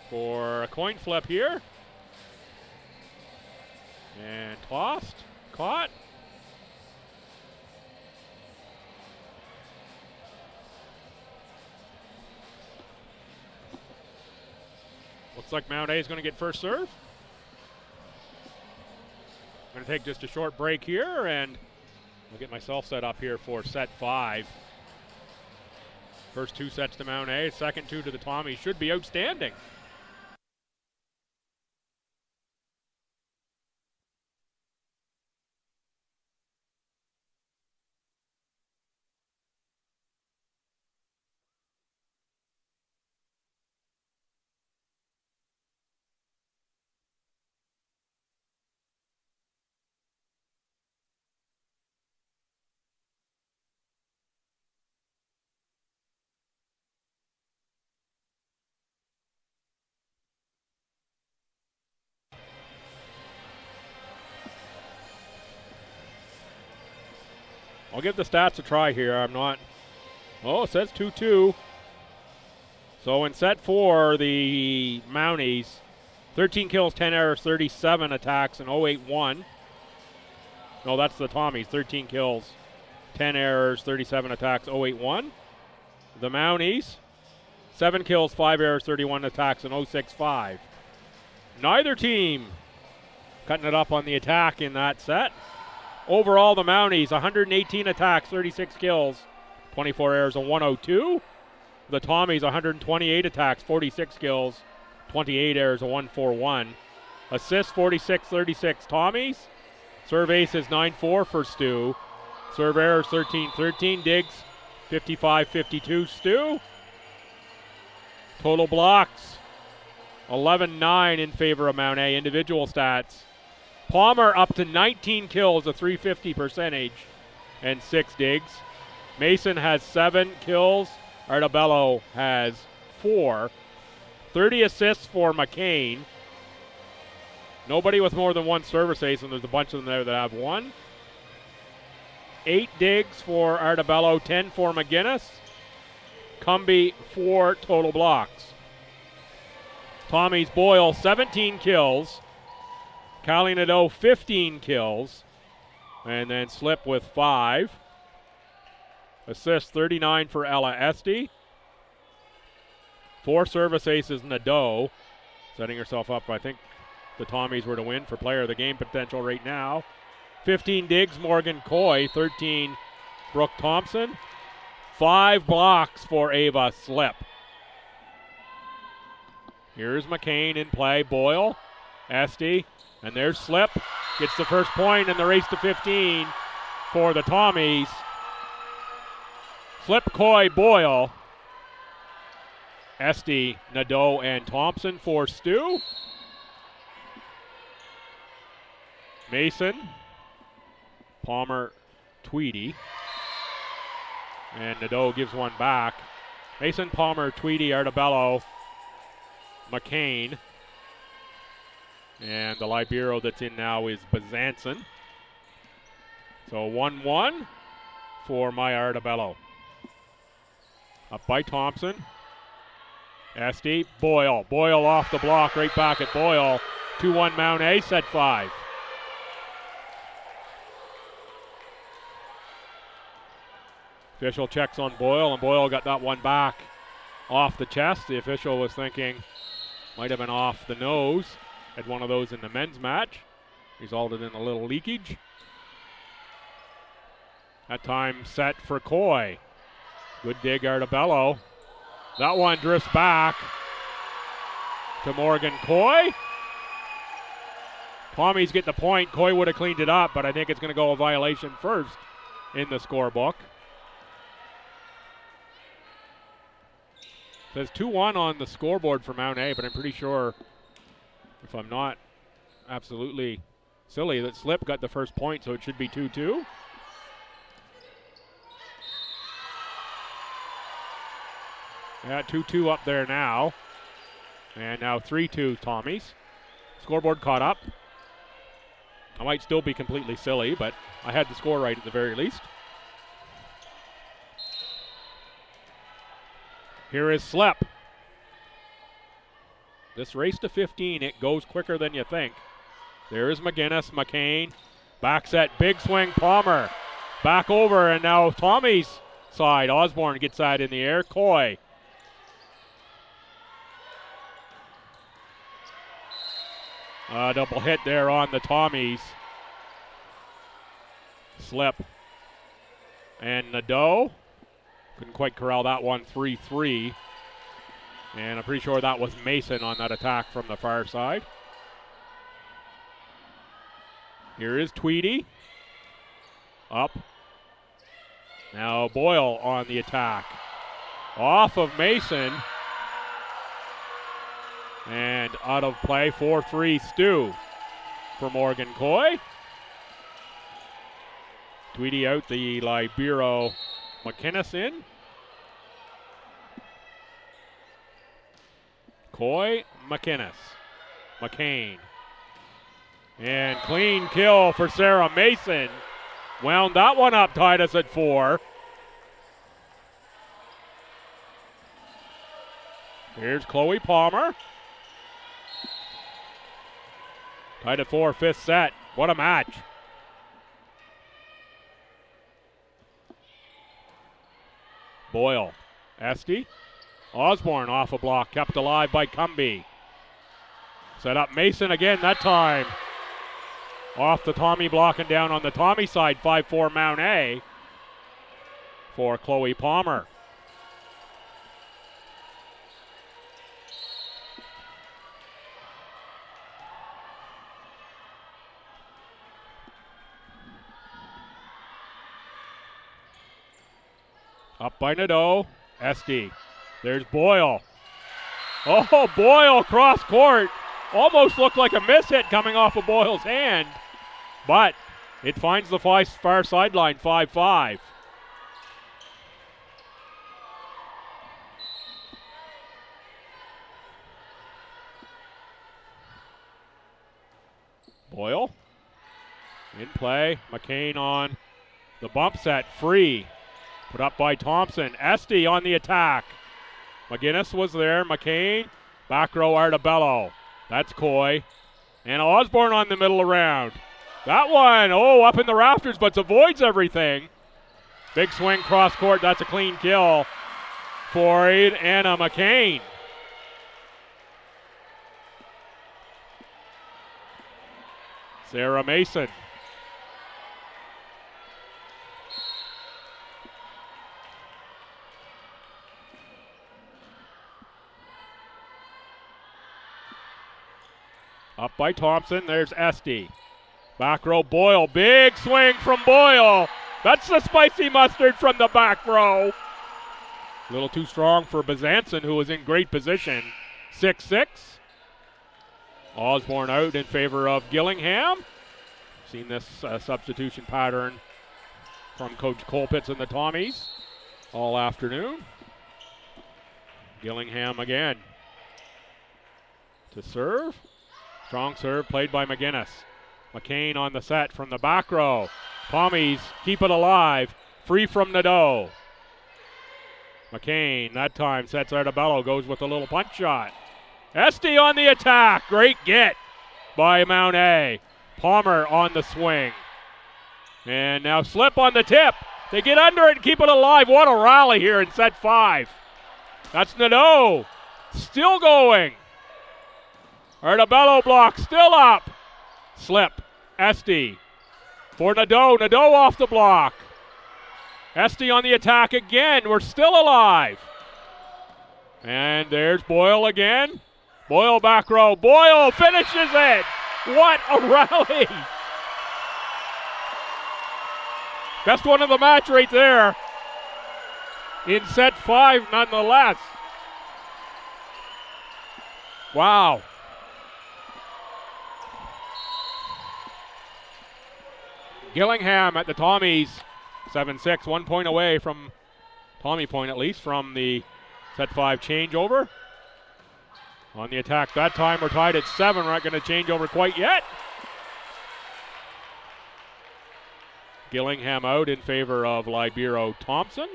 for a coin flip here. And tossed, caught. Looks like Mount A is going to get first serve. I'm going to take just a short break here, and I'll get myself set up here for set 5. First 2 sets to Mount A, second 2 to the Tommies. Should be outstanding. I'll give the stats a try here. I'm not. Oh, it says 2-2. So in set 4, the Mounties, 13 kills, 10 errors, 37 attacks, and 081. No, that's the Tommies. 13 kills, 10 errors, 37 attacks, 081. The Mounties, 7 kills, 5 errors, 31 attacks, and 065. Neither team cutting it up on the attack in that set. Overall, the Mounties, 118 attacks, 36 kills, 24 errors, and 102. The Tommies, 128 attacks, 46 kills, 28 errors, and 141. Assists, 46-36 Tommies. Serve aces, 9-4 for STU. Serve errors, 13-13. Digs, 55-52 STU. Total blocks, 11-9 in favor of Mount A. Individual stats. Palmer up to 19 kills, a .350 percentage, and 6 digs. Mason has 7 kills. Artabello has 4. 30 assists for McCain. Nobody with more than 1 service ace, and there's a bunch of them there that have 1. 8 digs for Artabello, 10 for McGinnis. Cumby, 4 total blocks. Tommy's Boyle, 17 kills. Callie Nadeau, 15 kills. And then Slip with 5. Assists, 39 for Ella Esty. 4 service aces, Nadeau. Setting herself up, I think the Tommies were to win for player of the game potential right now. 15 digs, Morgan Coy. 13, Brooke Thompson. 5 blocks for Ava Slip. Here's McCain in play. Boyle, Esty, and there's Slip. Gets the first point in the race to 15 for the Tommies. Slip, Coy, Boyle, Esty, Nadeau, and Thompson for STU. Mason, Palmer, Tweedy, and Nadeau gives one back. Mason, Palmer, Tweedy, Artabello, McCain, and the libero that's in now is Bazanson. So 1-1 for Maya Artabello. Up by Thompson. Esty, Boyle. Boyle off the block, right back at Boyle. 2-1 Mount A, set 5. Official checks on Boyle, and Boyle got that one back off the chest. The official was thinking might have been off the nose. Had one of those in the men's match. Resulted in a little leakage. That time set for Coy. Good dig, Artabello. That one drifts back to Morgan Coy. Tommy's get the point. Coy would have cleaned it up, but I think it's going to go a violation first in the scorebook. It says 2-1 on the scoreboard for Mount A, but I'm pretty sure, if I'm not absolutely silly, that Slip got the first point, so it should be 2-2. Yeah, 2-2 up there now. And now 3-2 Tommies. Scoreboard caught up. I might still be completely silly, but I had the score right at the very least. Here is Slip. This race to 15, it goes quicker than you think. There is McGinnis, McCain. Back set, big swing, Palmer. Back over, and now Tommy's side. Osborne gets that in the air. Coy. Double hit there on the Tommies. Slip. And Nadeau. Couldn't quite corral that one, 3-3. And I'm pretty sure that was Mason on that attack from the far side. Here is Tweedy. Up. Now Boyle on the attack. Off of Mason. And out of play, 4-3 Stu for Morgan Coy. Tweedy out, the Libero McInnes in. Coy, McInnes, McCain. And clean kill for Sarah Mason. Wound that one up, tied us at 4. Here's Chloe Palmer. Tied at 4, fifth set. What a match. Boyle. Esty. Osborne off a block, kept alive by Cumby. Set up Mason again that time. Off the Tommy block and down on the Tommy side. 5-4 Mount A for Chloe Palmer. Up by Nadeau. SD. There's Boyle. Oh, Boyle cross court. Almost looked like a miss hit coming off of Boyle's hand. But it finds the far sideline, 5-5. Boyle. In play. McCain on the bump set. Free. Put up by Thompson. Esty on the attack. McGinnis was there. McCain. Back row Artabello. That's Coy. And Osborne on the middle around. That one, up in the rafters, but avoids everything. Big swing cross court. That's a clean kill for Anna McCain. Sarah Mason. Up by Thompson, there's Esty. Back row, Boyle, big swing from Boyle. That's the spicy mustard from the back row. A little too strong for Bezanson, who was in great position. 6-6. Osborne out in favor of Gillingham. Seen this substitution pattern from Coach Colpitts and the Tommies all afternoon. Gillingham again to serve. Strong serve played by McGinnis. McCain on the set from the back row. Tommies keep it alive. Free from Nadeau. McCain that time sets Artabello, goes with a little punch shot. Esty on the attack. Great get by Mount A. Palmer on the swing. And now Slip on the tip. They get under it and keep it alive. What a rally here in set 5. That's Nadeau. Still going. Artabello block still up. Slip. Esty for Nadeau. Nadeau off the block. Esty on the attack again. We're still alive. And there's Boyle again. Boyle back row. Boyle finishes it. What a rally! Best one of the match right there. In set 5, nonetheless. Wow. Gillingham at the Tommies, 7-6, 1 point away from Tommy point, at least, from the set 5 changeover. On the attack that time, we're tied at 7. We're not going to change over quite yet. Gillingham out in favor of Libero Thompson.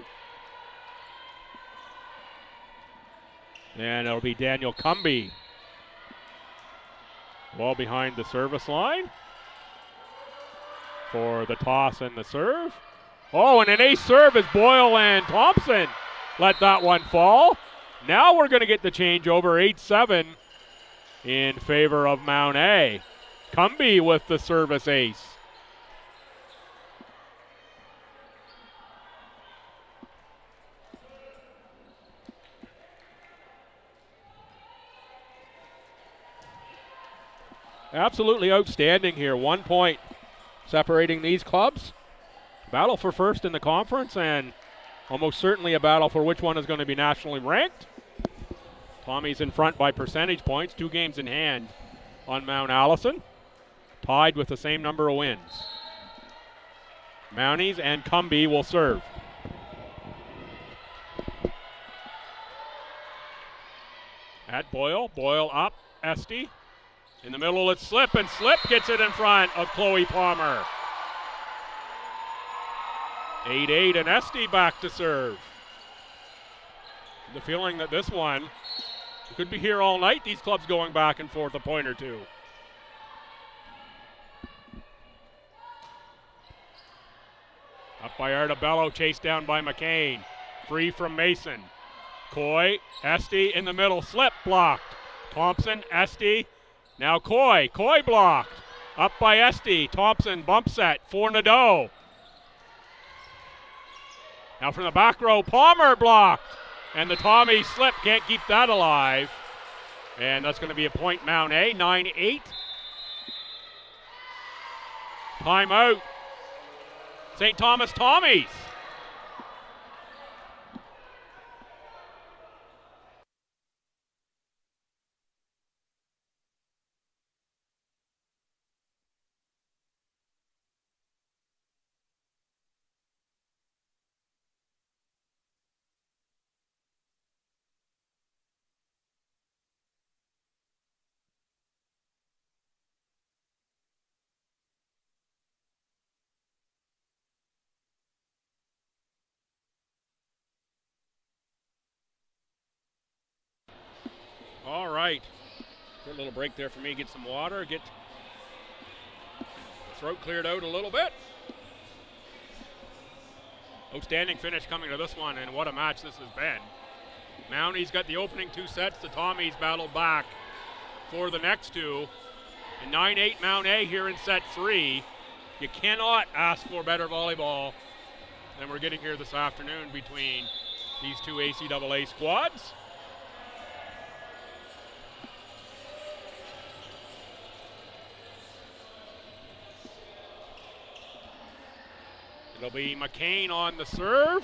And it'll be Daniel Cumby. Ball behind the service line for the toss and the serve. Oh, and an ace serve as Boyle and Thompson let that one fall. Now we're going to get the changeover, 8-7 in favor of Mount A. Cumby with the service ace. Absolutely outstanding here. 1 point separating these clubs. Battle for first in the conference, and almost certainly a battle for which one is going to be nationally ranked. Tommy's in front by percentage points, 2 games in hand on Mount Allison, tied with the same number of wins. Mounties and Cumby will serve. At Boyle, Boyle up, Esty. In the middle, it's Slip, and Slip gets it in front of Chloe Palmer. 8-8, and Esty back to serve. The feeling that this one could be here all night, these clubs going back and forth a point or two. Up by Artabello, chased down by McCain. Free from Mason. Coy, Esty in the middle, Slip blocked. Thompson, Esty. Now Coy blocked. Up by Esty. Thompson bump set for Nadeau. Now from the back row, Palmer blocked. And the Tommy Slip can't keep that alive. And that's going to be a point Mount A, 9-8. Timeout. St. Thomas Tommies. All right. Good little break there for me. Get some water. Get throat cleared out a little bit. Outstanding finish coming to this one, and what a match this has been. Mounties got the opening 2 sets. The Tommies battled back for the next 2. And 9-8 Mount A here in set 3. You cannot ask for better volleyball than we're getting here this afternoon between these 2 ACAA squads. It'll be McCain on the serve.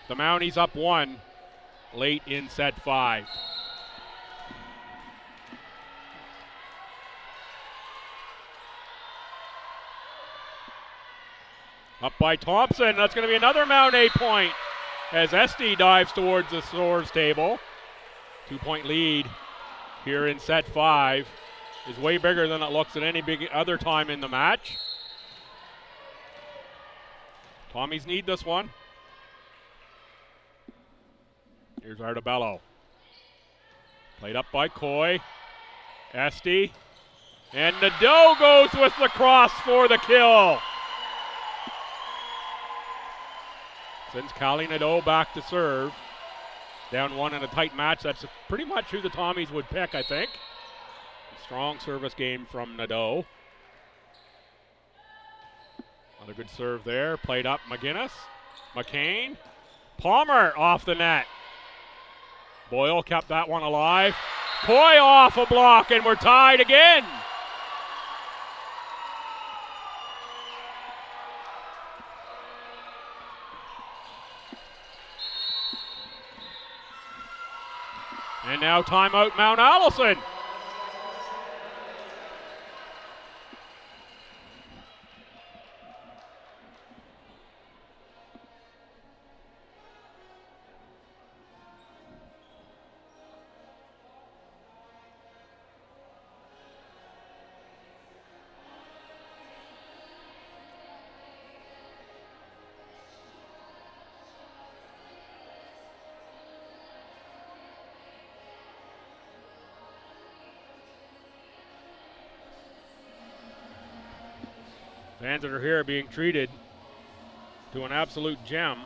The Mounties up 1 late in set 5. Up by Thompson. That's going to be another Mount A point as Esty dives towards the scores table. 2 point lead here in set 5 is way bigger than it looks at any big other time in the match. Tommies need this one. Here's Artabello. Played up by Coy. Esty. And Nadeau goes with the cross for the kill. Sends Callie Nadeau back to serve. Down 1 in a tight match. That's pretty much who the Tommies would pick, I think. Strong service game from Nadeau. Another good serve there. Played up McGinnis. McCain. Palmer off the net. Boyle kept that one alive. Coy off a block, and we're tied again. now timeout Mount Allison. Fans that are here are being treated to an absolute gem.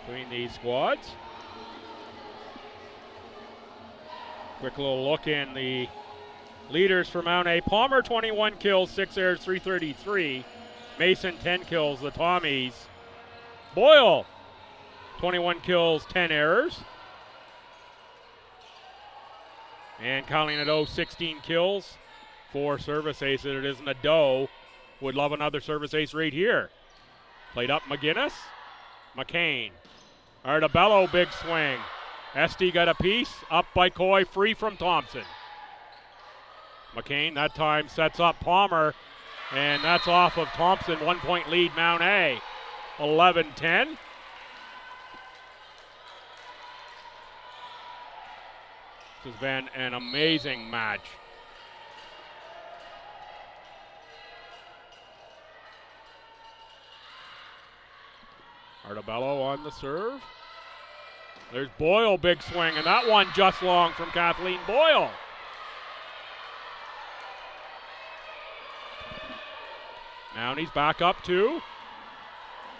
Between these squads. Quick little look in the leaders for Mount A. Palmer 21 kills, 6 errors, 333. Mason 10 kills, the Tommies. Boyle 21 kills, 10 errors. And Colleen Nadeau, 16 kills, 4 service aces. It isn't Nadeau. Would love another service ace right here. Played up McGinnis. McCain. Artabello, big swing. Esty got a piece. Up by Coy, free from Thompson. McCain that time sets up Palmer. And that's off of Thompson. 1 point lead, Mount A. 11-10. This has been an amazing match. Artabello on the serve. There's Boyle, big swing, and that one just long from Kathleen Boyle. Mounties back up 2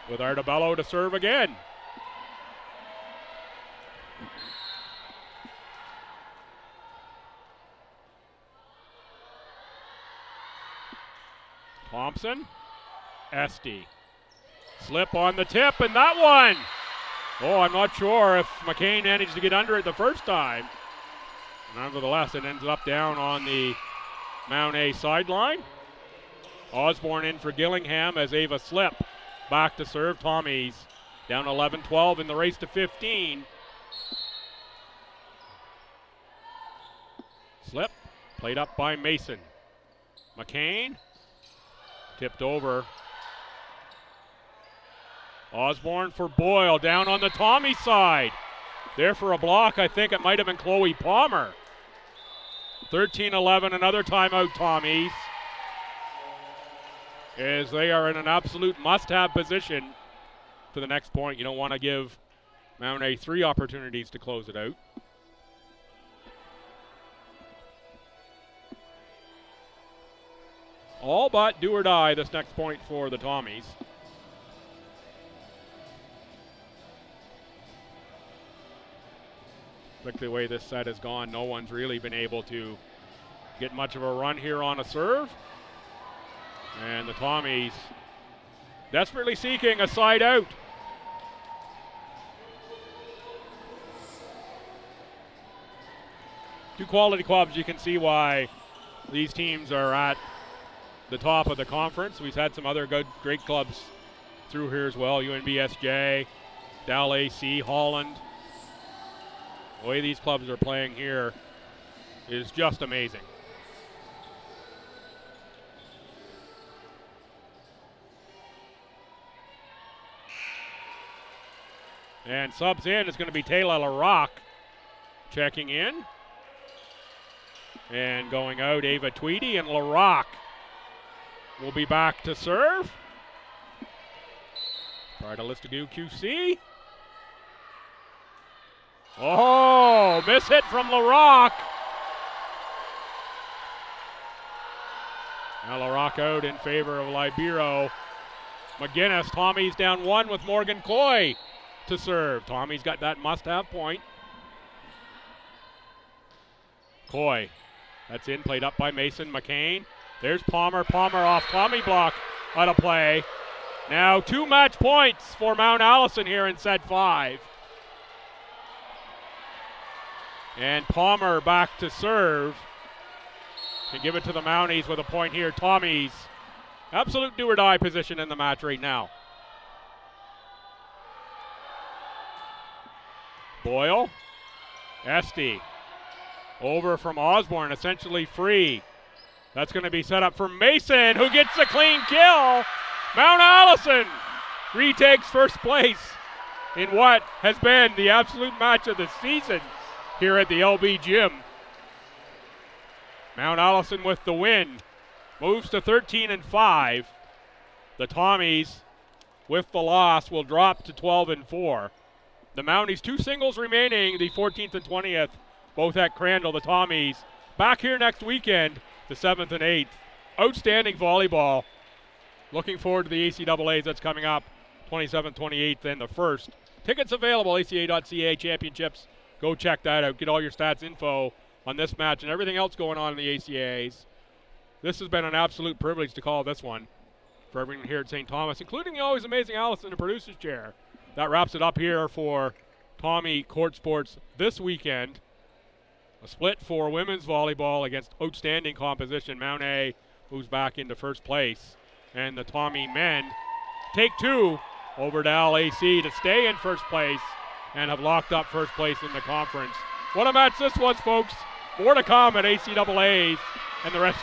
with Artabello to serve again. Thompson, Esty. Slip on the tip, and that one! Oh, I'm not sure if McCain managed to get under it the first time. Nevertheless, it ends up down on the Mount A sideline. Osborne in for Gillingham as Ava Slip back to serve. Tommies down 11-12 in the race to 15. Slip, played up by Mason. McCain, tipped over. Osborne for Boyle, down on the Tommy side. There for a block, I think it might have been Chloe Palmer. 13-11, another timeout, Tommies. As they are in an absolute must-have position for the next point. You don't want to give Mount A 3 opportunities to close it out. All but do or die this next point for the Tommies. Look the way this set has gone. No one's really been able to get much of a run here on a serve. And the Tommies desperately seeking a side out. Two quality clubs. You can see why these teams are at the top of the conference. We've had some other great clubs through here as well. UNBSJ, Dal AC, Holland. The way these clubs are playing here is just amazing. And subs in is going to be Taylor LaRock checking in. And going out, Ava Tweedy, and LaRock will be back to serve. Pride of Listigu QC. Oh, miss hit from LaRock. Now LaRock out in favor of Libero. McGinnis, Tommy's down 1 with Morgan Coy to serve. Tommy's got that must-have point. Coy, that's in, played up by Mason. McCain. There's Palmer. Palmer off Tommy block out of play. Now 2 match points for Mount Allison here in set 5. And Palmer back to serve. Can give it to the Mounties with a point here. Tommies Absolute do or die position in the match right now. Boyle. Esty. Over from Osborne, essentially free. That's going to be set up for Mason, who gets a clean kill. Mount Allison retakes first place in what has been the absolute match of the season here at the LB Gym. Mount Allison with the win. Moves to 13-5. The Tommies with the loss will drop to 12-4. The Mounties, 2 singles remaining, the 14th and 20th, both at Crandall. The Tommies back here next weekend, the 7th and 8th. Outstanding volleyball. Looking forward to the ACAAs that's coming up, 27th, 28th, and the 1st. Tickets available, aca.ca championships. Go check that out. Get all your stats info on this match and everything else going on in the ACAAs. This has been an absolute privilege to call this one for everyone here at St. Thomas, including the always amazing Alice in the producer's chair. That wraps it up here for Tommy Court Sports this weekend. A split for women's volleyball against outstanding composition. Mount A moves back into first place. And the Tommy men take 2 over to LAC to stay in first place and have locked up first place in the conference. What a match this was, folks. More to come at ACAAs and the rest